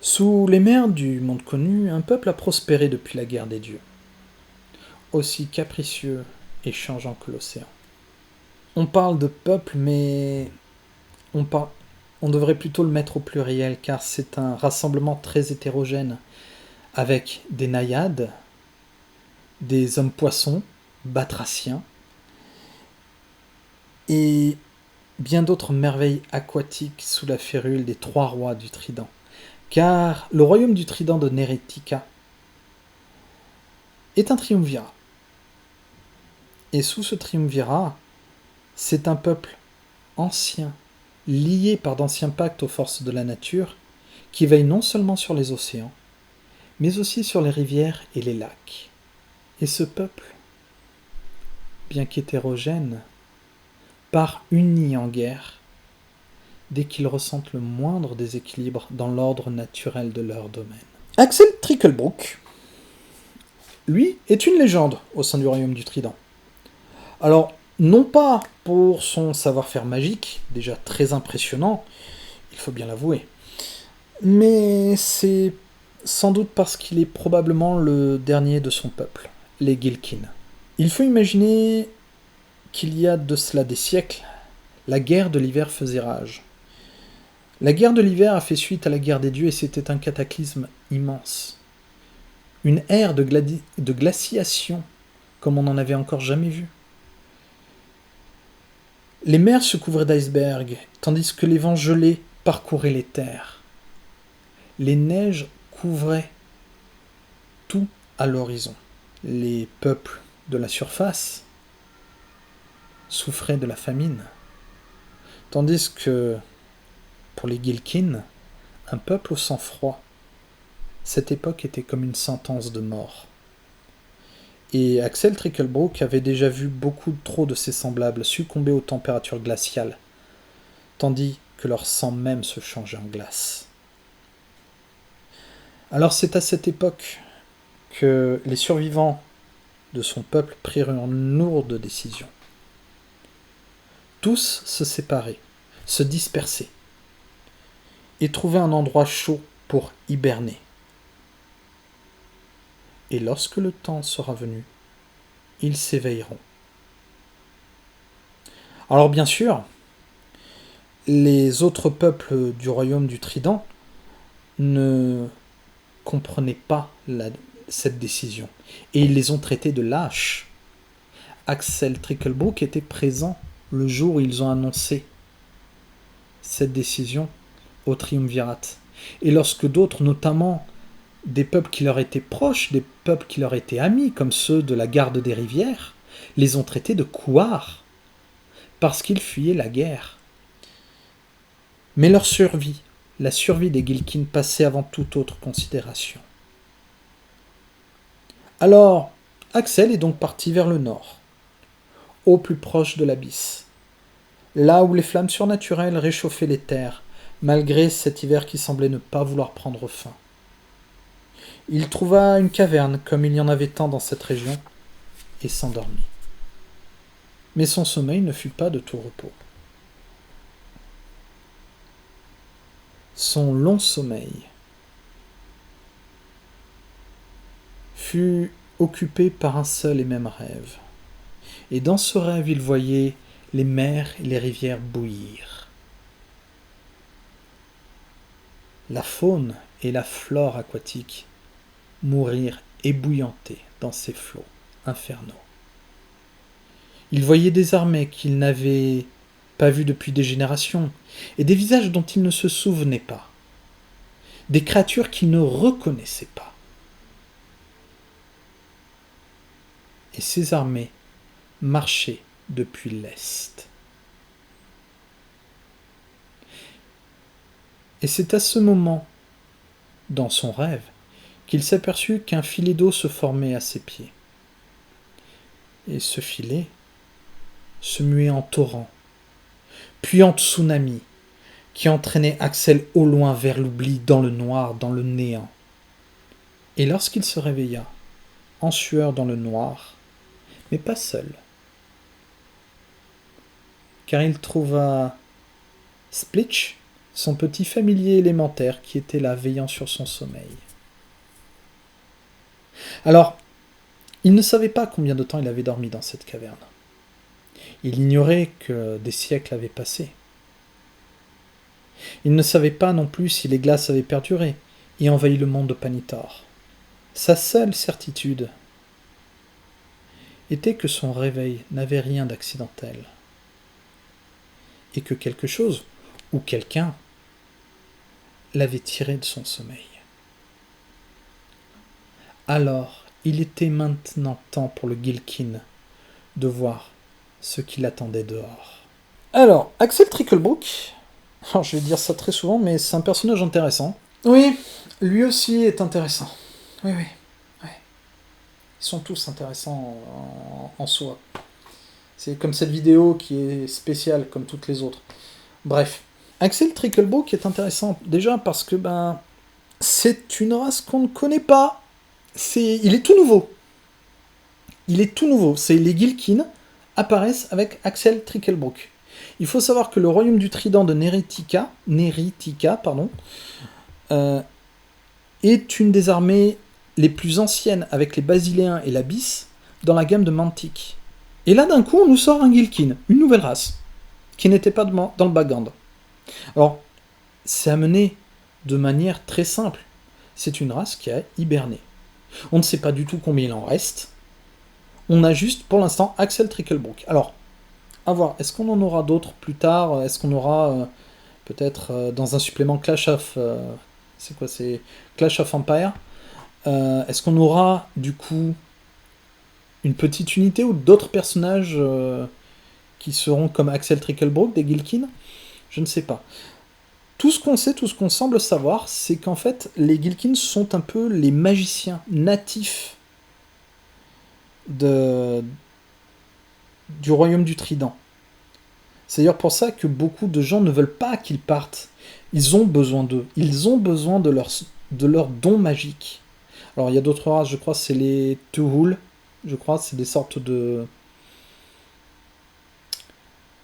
Sous les mers du monde connu, un peuple a prospéré depuis la guerre des dieux. Aussi capricieux et changeant que l'océan. On parle de peuple, mais on devrait plutôt le mettre au pluriel, car c'est un rassemblement très hétérogène, avec des naïades, des hommes-poissons, batraciens, et bien d'autres merveilles aquatiques sous la férule des trois rois du Trident. Car le royaume du Trident de Nérética est un triumvirat. Et sous ce triumvirat, c'est un peuple ancien, lié par d'anciens pactes aux forces de la nature, qui veille non seulement sur les océans, mais aussi sur les rivières et les lacs. Et ce peuple, bien qu'hétérogène, part uni en guerre dès qu'ils ressentent le moindre déséquilibre dans l'ordre naturel de leur domaine. Axel Tricklebrook, lui, est une légende au sein du royaume du Trident. Alors, non pas pour son savoir-faire magique, déjà très impressionnant, il faut bien l'avouer, mais c'est sans doute parce qu'il est probablement le dernier de son peuple, les Gilkin. Il faut imaginer qu'il y a de cela des siècles, la guerre de l'hiver faisait rage. La guerre de l'hiver a fait suite à la guerre des dieux et c'était un cataclysme immense. Une ère de glaciation comme on n'en avait encore jamais vu. Les mers se couvraient d'icebergs, tandis que les vents gelés parcouraient les terres. Les neiges couvraient tout à l'horizon. Les peuples de la surface souffraient de la famine, tandis que, pour les Gilkin, un peuple au sang-froid, cette époque était comme une sentence de mort. Et Axel Tricklebrook avait déjà vu beaucoup trop de ses semblables succomber aux températures glaciales, tandis que leur sang même se changeait en glace. Alors c'est à cette époque que les survivants de son peuple prirent une lourde décision. Tous se séparer, se disperser, et trouver un endroit chaud pour hiberner. Et lorsque le temps sera venu, ils s'éveilleront. Alors bien sûr, les autres peuples du royaume du Trident ne comprenaient pas cette décision, et ils les ont traités de lâches. Axel Tricklebrook était présent le jour où ils ont annoncé cette décision au triumvirat. Et lorsque d'autres, notamment des peuples qui leur étaient proches, des peuples qui leur étaient amis, comme ceux de la garde des rivières, les ont traités de couards, parce qu'ils fuyaient la guerre. Mais leur survie, la survie des Gilkin passait avant toute autre considération. Alors, Axel est donc parti vers le nord, au plus proche de l'abysse, là où les flammes surnaturelles réchauffaient les terres, malgré cet hiver qui semblait ne pas vouloir prendre fin. Il trouva une caverne, comme il y en avait tant dans cette région, et s'endormit. Mais son sommeil ne fut pas de tout repos. Son long sommeil fut occupé par un seul et même rêve. Et dans ce rêve, il voyait les mers et les rivières bouillir. La faune et la flore aquatique mourir ébouillantés dans ces flots infernaux. Il voyait des armées qu'il n'avait pas vues depuis des générations, et des visages dont il ne se souvenait pas, des créatures qu'il ne reconnaissait pas. Et ces armées marchaient depuis l'Est. Et c'est à ce moment, dans son rêve, qu'il s'aperçut qu'un filet d'eau se formait à ses pieds. Et ce filet se muait en torrent, puis en tsunami, qui entraînait Axel au loin vers l'oubli, dans le noir, dans le néant. Et lorsqu'il se réveilla, en sueur dans le noir, mais pas seul, car il trouva Splitch, son petit familier élémentaire, qui était là veillant sur son sommeil. Alors, il ne savait pas combien de temps il avait dormi dans cette caverne. Il ignorait que des siècles avaient passé. Il ne savait pas non plus si les glaces avaient perduré et envahi le monde de Panitor. Sa seule certitude était que son réveil n'avait rien d'accidentel, et que quelque chose, ou quelqu'un, l'avait tiré de son sommeil. Alors, il était maintenant temps pour le Gilkin de voir ce qui l'attendait dehors. Alors, Axel Tricklebrook, alors je vais dire ça très souvent, mais c'est un personnage intéressant. Oui, lui aussi est intéressant. Oui. Ils sont tous intéressants en soi. C'est comme cette vidéo qui est spéciale, comme toutes les autres. Bref, Axel Tricklebrook est intéressant, déjà parce que c'est une race qu'on ne connaît pas. Il est tout nouveau. C'est les Gilkin apparaissent avec Axel Tricklebrook. Il faut savoir que le royaume du Trident de Neritika, est une des armées les plus anciennes avec les Basiléens et l'Abysse dans la gamme de Mantic. Et là, d'un coup, on nous sort un Gilkin, une nouvelle race, qui n'était pas dans le background. Alors, c'est amené de manière très simple. C'est une race qui a hiberné. On ne sait pas du tout combien il en reste. On a juste, pour l'instant, Axel Tricklebrook. Alors, à voir, est-ce qu'on en aura d'autres plus tard? Est-ce qu'on aura, peut-être, dans un supplément Clash of... c'est Clash of Empire. Est-ce qu'on aura, du coup, une petite unité ou d'autres personnages qui seront comme Axel Tricklebrook, des Gilkin? Je ne sais pas. Tout ce qu'on sait, tout ce qu'on semble savoir, c'est qu'en fait, les Gilkin sont un peu les magiciens natifs du royaume du Trident. C'est d'ailleurs pour ça que beaucoup de gens ne veulent pas qu'ils partent. Ils ont besoin d'eux. Ils ont besoin de leurs dons magiques. Alors, il y a d'autres races, je crois, c'est les Tuhul. Je crois, c'est des sortes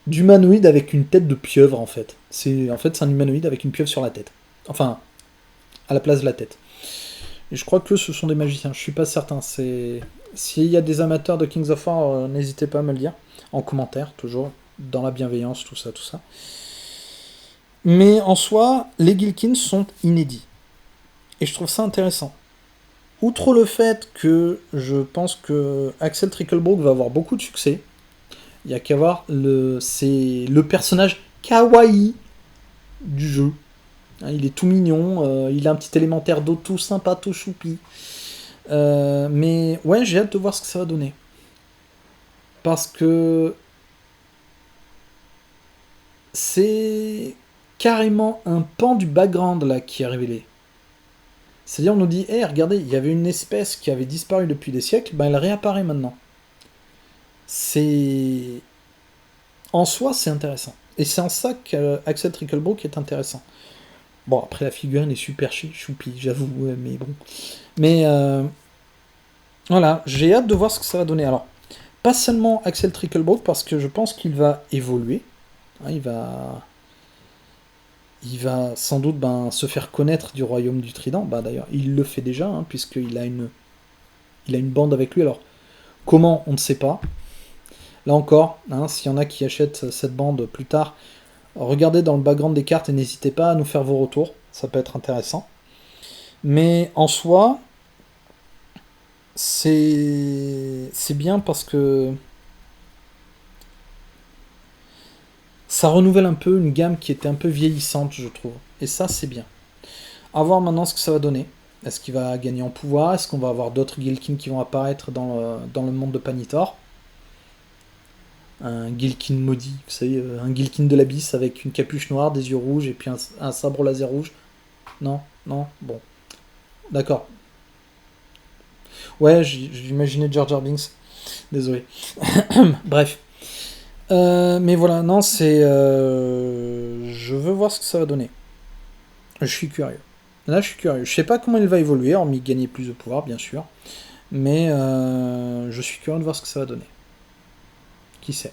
d'humanoïdes avec une tête de pieuvre, en fait. C'est un humanoïde avec une pieuvre sur la tête. Enfin, à la place de la tête. Et je crois que ce sont des magiciens, je suis pas certain. S'il y a des amateurs de Kings of War, n'hésitez pas à me le dire. En commentaire, toujours. Dans la bienveillance, tout ça. Mais en soi, les Gilkin sont inédits. Et je trouve ça intéressant. Outre le fait que je pense que Axel Tricklebrook va avoir beaucoup de succès, il n'y a qu'à voir, c'est le personnage kawaii du jeu. Il est tout mignon, il a un petit élémentaire d'eau tout sympa, tout choupi. Mais ouais, j'ai hâte de voir ce que ça va donner. Parce que c'est carrément un pan du background là qui est révélé. C'est-à-dire, on nous dit, regardez, il y avait une espèce qui avait disparu depuis des siècles, elle réapparaît maintenant. En soi, c'est intéressant. Et c'est en ça qu'Axel Tricklebrook est intéressant. Bon, après, la figurine est super choupi, j'avoue, mais bon. Mais, voilà, j'ai hâte de voir ce que ça va donner. Alors, pas seulement Axel Tricklebrook, parce que je pense qu'il va évoluer. Il va sans doute se faire connaître du royaume du Trident. D'ailleurs, il le fait déjà, puisqu'il a il a une bande avec lui. Alors, comment, on ne sait pas. Là encore, hein, s'il y en a qui achètent cette bande plus tard, regardez dans le background des cartes et n'hésitez pas à nous faire vos retours. Ça peut être intéressant. Mais en soi, c'est bien parce que ça renouvelle un peu une gamme qui était un peu vieillissante, je trouve. Et ça, c'est bien. À voir maintenant ce que ça va donner. Est-ce qu'il va gagner en pouvoir? Est-ce qu'on va avoir d'autres Gilkin qui vont apparaître dans le monde de Panitor? Un Gilkin maudit, vous savez, un Gilkin de l'abysse avec une capuche noire, des yeux rouges et puis un sabre laser rouge. Non, non, bon. D'accord. Ouais, j'imaginais Jar Jar Binks. Désolé. Bref. Mais voilà, non, c'est... je veux voir ce que ça va donner. Je suis curieux. Là, je suis curieux. Je sais pas comment il va évoluer, hormis gagner plus de pouvoir, bien sûr. Mais je suis curieux de voir ce que ça va donner. Qui sait?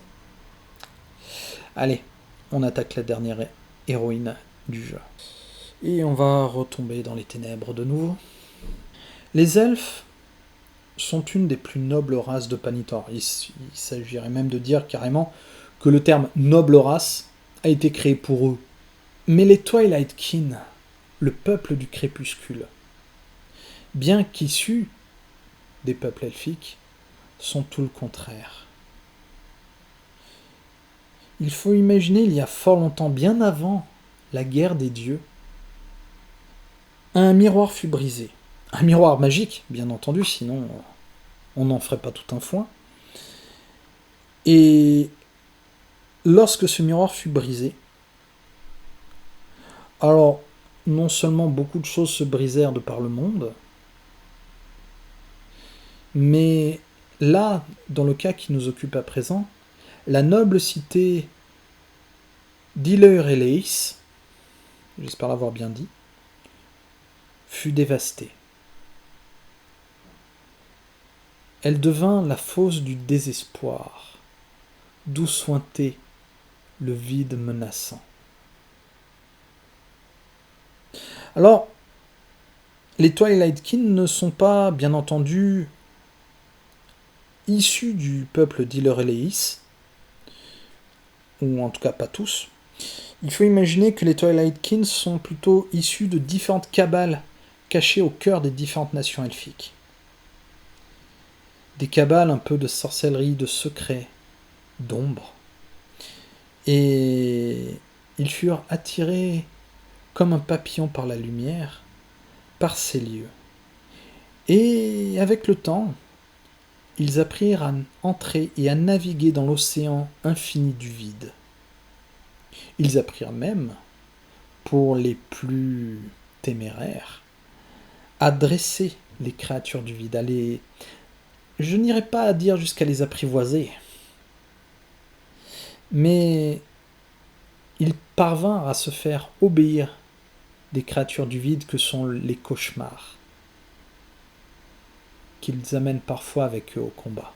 Allez, on attaque la dernière héroïne du jeu. Et on va retomber dans les ténèbres de nouveau. Les elfes sont une des plus nobles races de Panitor. Il s'agirait même de dire carrément que le terme noble race a été créé pour eux. Mais les Twilight Kin, le peuple du crépuscule, bien qu'issus des peuples elfiques, sont tout le contraire. Il faut imaginer, il y a fort longtemps, bien avant la guerre des dieux, un miroir fut brisé. Un miroir magique, bien entendu, sinon on n'en ferait pas tout un foin. Et lorsque ce miroir fut brisé, alors non seulement beaucoup de choses se brisèrent de par le monde, mais là, dans le cas qui nous occupe à présent, la noble cité d'Ileureleis, j'espère l'avoir bien dit, fut dévastée. Elle devint la fosse du désespoir, d'où suintait le vide menaçant. Alors, les Twilight Kin ne sont pas, bien entendu, issus du peuple d'Ileureleis, ou en tout cas pas tous. Il faut imaginer que les Twilight Kin sont plutôt issus de différentes cabales cachées au cœur des différentes nations elfiques. Des cabales un peu de sorcellerie, de secrets, d'ombre. Et ils furent attirés comme un papillon par la lumière, par ces lieux. Et avec le temps, ils apprirent à entrer et à naviguer dans l'océan infini du vide. Ils apprirent même, pour les plus téméraires, à dresser les créatures du vide, à les... Je n'irai pas à dire jusqu'à les apprivoiser, mais ils parvinrent à se faire obéir des créatures du vide que sont les cauchemars, qu'ils amènent parfois avec eux au combat.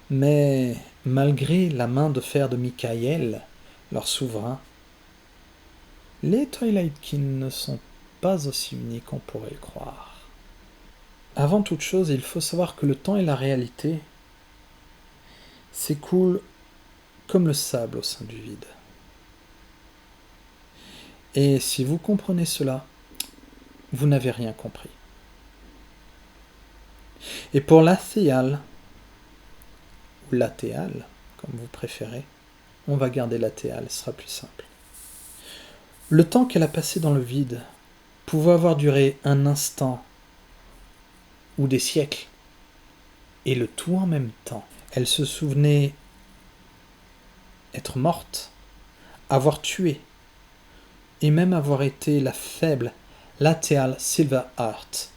Mais malgré la main de fer de Michael, leur souverain, les Twilight Kin ne sont pas aussi unis qu'on pourrait le croire. Avant toute chose, il faut savoir que le temps et la réalité s'écoulent comme le sable au sein du vide. Et si vous comprenez cela, vous n'avez rien compris. Et pour l'Athéal, ou l'Athéal, comme vous préférez, on va garder l'Athéal, ce sera plus simple. Le temps qu'elle a passé dans le vide pouvait avoir duré un instant ou des siècles, et le tout en même temps. Elle se souvenait être morte, avoir tué, et même avoir été la faible Lateal Silverheart.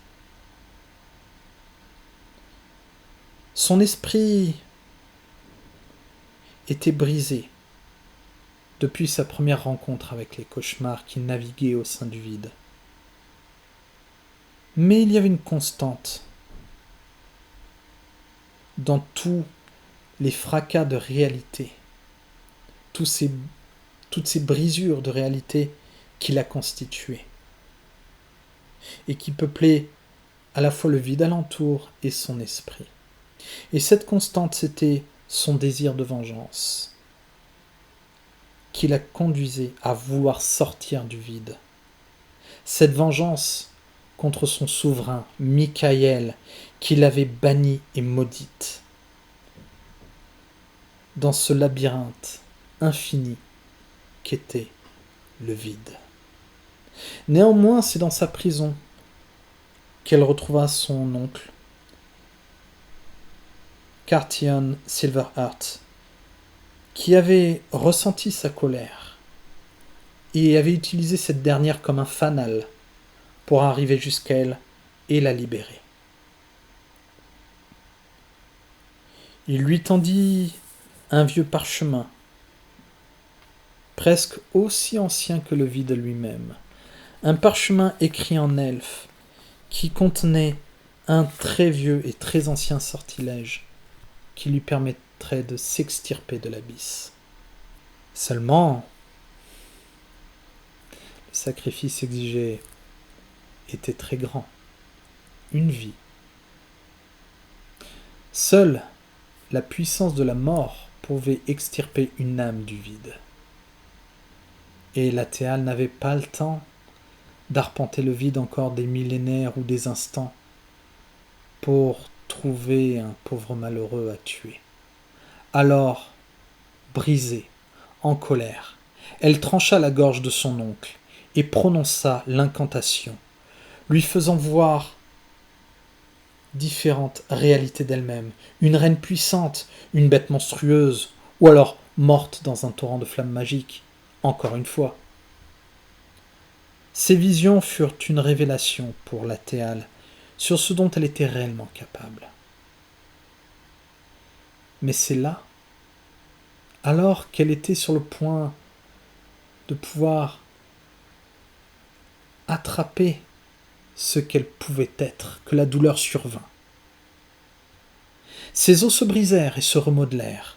Son esprit était brisé depuis sa première rencontre avec les cauchemars qui naviguaient au sein du vide. Mais il y avait une constante dans tous les fracas de réalité, toutes ces brisures de réalité qui la constituaient et qui peuplaient à la fois le vide alentour et son esprit. Et cette constante, c'était son désir de vengeance, qui la conduisait à vouloir sortir du vide. Cette vengeance contre son souverain, Michael, qui l'avait bannie et maudite. Dans ce labyrinthe infini qu'était le vide. Néanmoins, c'est dans sa prison qu'elle retrouva son oncle, Cartion Silverheart, qui avait ressenti sa colère et avait utilisé cette dernière comme un fanal pour arriver jusqu'à elle et la libérer. Il lui tendit un vieux parchemin, presque aussi ancien que le vide lui-même, un parchemin écrit en elfe, qui contenait un très vieux et très ancien sortilège qui lui permettrait de s'extirper de l'abysse. Seulement, le sacrifice exigé était très grand. Une vie. Seule la puissance de la mort pouvait extirper une âme du vide. Et la Théale n'avait pas le temps d'arpenter le vide encore des millénaires ou des instants pour trouver un pauvre malheureux à tuer. Alors, brisée, en colère, elle trancha la gorge de son oncle et prononça l'incantation, lui faisant voir différentes réalités d'elle-même, une reine puissante, une bête monstrueuse, ou alors morte dans un torrent de flammes magiques, encore une fois. Ces visions furent une révélation pour la Théale sur ce dont elle était réellement capable. Mais c'est là, alors qu'elle était sur le point de pouvoir attraper ce qu'elle pouvait être, que la douleur survint. Ses os se brisèrent et se remodelèrent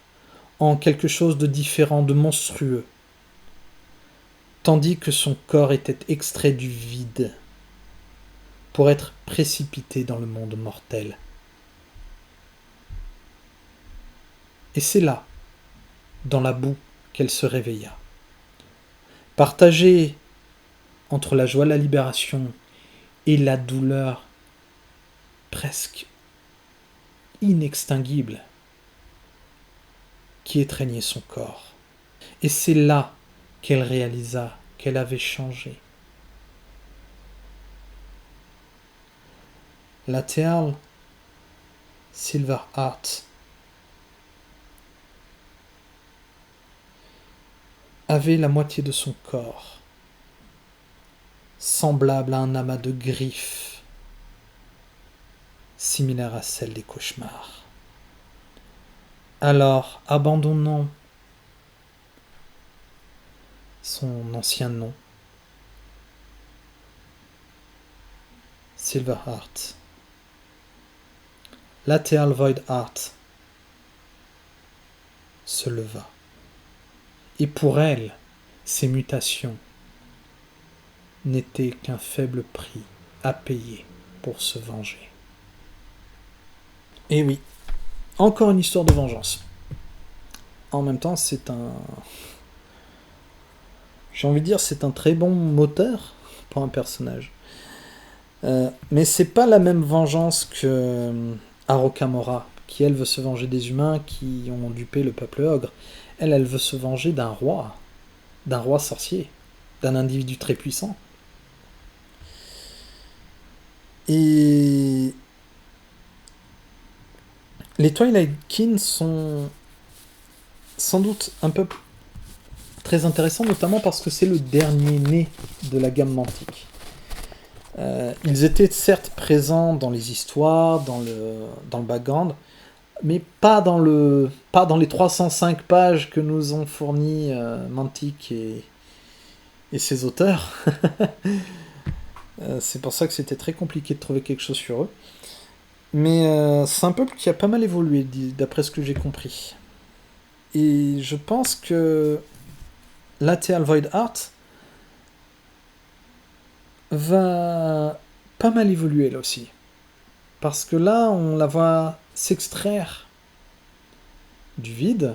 en quelque chose de différent, de monstrueux, tandis que son corps était extrait du vide pour être précipité dans le monde mortel. Et c'est là, dans la boue, qu'elle se réveilla. Partagée entre la joie de la libération et la douleur presque inextinguible qui étreignait son corps. Et c'est là qu'elle réalisa qu'elle avait changé. La Théale Silverheart avait la moitié de son corps, semblable à un amas de griffes, similaire à celle des cauchemars. Alors, abandonnant son ancien nom, Silverheart, la Théale Voidheart se leva. Et pour elle, ces mutations n'étaient qu'un faible prix à payer pour se venger. Et oui, encore une histoire de vengeance. En même temps, c'est un... J'ai envie de dire, c'est un très bon moteur pour un personnage. Mais c'est pas la même vengeance que Arokamora, qui elle veut se venger des humains qui ont dupé le peuple ogre. Elle veut se venger d'un roi sorcier, d'un individu très puissant. Et les Twilight Kin sont sans doute un peu très intéressants, notamment parce que c'est le dernier né de la gamme Mantic. Ils étaient certes présents dans les histoires, dans le background, mais pas dans les 305 pages que nous ont fourni Mantic et ses auteurs. C'est pour ça que c'était très compliqué de trouver quelque chose sur eux. Mais c'est un peuple qui a pas mal évolué, d'après ce que j'ai compris. Et je pense que la Théale Voidheart va pas mal évoluer là aussi. Parce que là, on la voit s'extraire du vide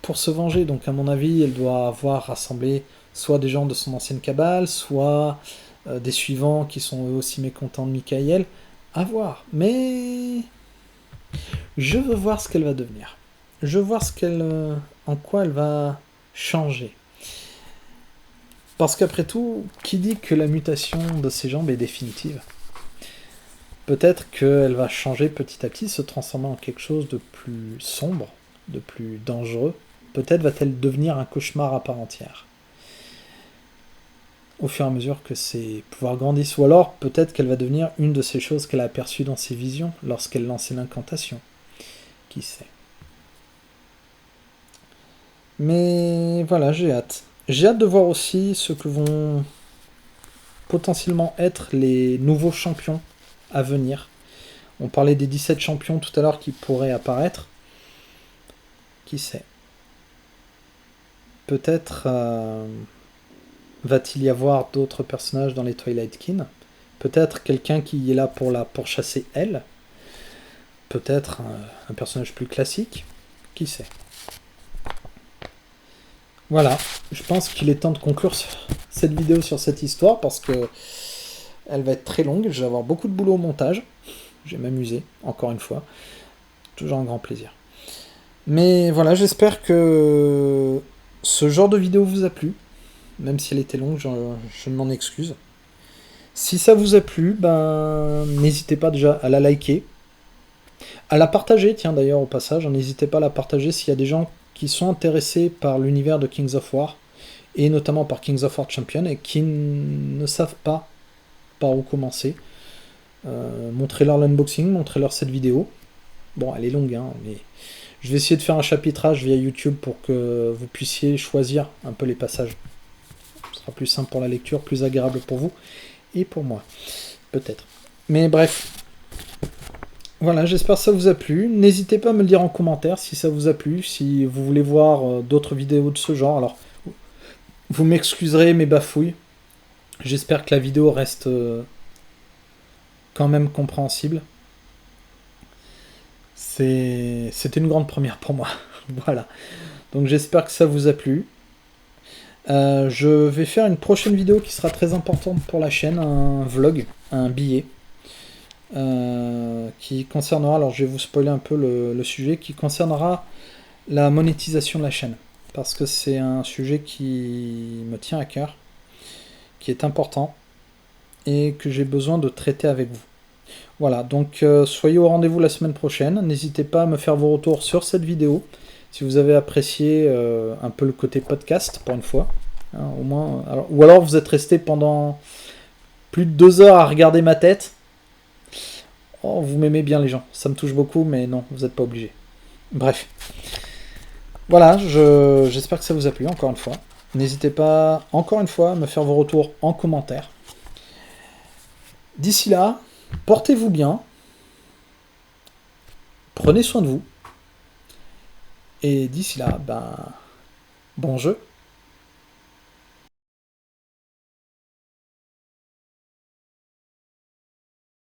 pour se venger. Donc, à mon avis, elle doit avoir rassemblé soit des gens de son ancienne cabale, soit des suivants qui sont eux aussi mécontents de Michael. À voir. Mais je veux voir ce qu'elle va devenir. Je veux voir en quoi elle va changer. Parce qu'après tout, qui dit que la mutation de ses jambes est définitive? Peut-être qu'elle va changer petit à petit, se transformer en quelque chose de plus sombre, de plus dangereux. Peut-être va-t-elle devenir un cauchemar à part entière. Au fur et à mesure que ses pouvoirs grandissent. Ou alors, peut-être qu'elle va devenir une de ces choses qu'elle a aperçues dans ses visions lorsqu'elle lançait l'incantation. Qui sait? Mais voilà, j'ai hâte. J'ai hâte de voir aussi ce que vont potentiellement être les nouveaux champions à venir. On parlait des 17 champions tout à l'heure qui pourraient apparaître. Qui sait? Peut-être va-t-il y avoir d'autres personnages dans les Twilight Kin? Peut-être quelqu'un qui est là pour la pourchasser elle? Peut-être un personnage plus classique? Qui sait? Voilà, je pense qu'il est temps de conclure cette vidéo sur cette histoire parce que elle va être très longue, je vais avoir beaucoup de boulot au montage. Je vais m'amuser, encore une fois. Toujours un grand plaisir. Mais voilà, j'espère que ce genre de vidéo vous a plu. Même si elle était longue, je m'en excuse. Si ça vous a plu, n'hésitez pas déjà à la liker. À la partager, tiens d'ailleurs au passage, n'hésitez pas à la partager s'il y a des gens qui sont intéressés par l'univers de Kings of War, et notamment par Kings of War Champion, et qui ne savent pas par où commencer. Montrez-leur l'unboxing, montrez-leur cette vidéo. Bon, elle est longue, hein, mais je vais essayer de faire un chapitrage via YouTube pour que vous puissiez choisir un peu les passages. Ce sera plus simple pour la lecture, plus agréable pour vous, et pour moi, peut-être. Mais bref, voilà, j'espère que ça vous a plu. N'hésitez pas à me le dire en commentaire si ça vous a plu, si vous voulez voir d'autres vidéos de ce genre. Alors, vous m'excuserez mes bafouilles. J'espère que la vidéo reste quand même compréhensible. C'était une grande première pour moi. Voilà. Donc j'espère que ça vous a plu. Je vais faire une prochaine vidéo qui sera très importante pour la chaîne, un vlog, un billet. Qui concernera, alors je vais vous spoiler un peu le sujet, qui concernera la monétisation de la chaîne. Parce que c'est un sujet qui me tient à cœur, qui est important, et que j'ai besoin de traiter avec vous. Voilà, donc soyez au rendez-vous la semaine prochaine. N'hésitez pas à me faire vos retours sur cette vidéo, si vous avez apprécié un peu le côté podcast, pour une fois. Hein, au moins, ou alors vous êtes resté pendant plus de 2 heures à regarder ma tête. Oh, vous m'aimez bien les gens, ça me touche beaucoup, mais non, vous n'êtes pas obligés. Bref. Voilà, j'espère que ça vous a plu, encore une fois. N'hésitez pas, encore une fois, à me faire vos retours en commentaire. D'ici là, portez-vous bien. Prenez soin de vous. Et d'ici là, bon jeu.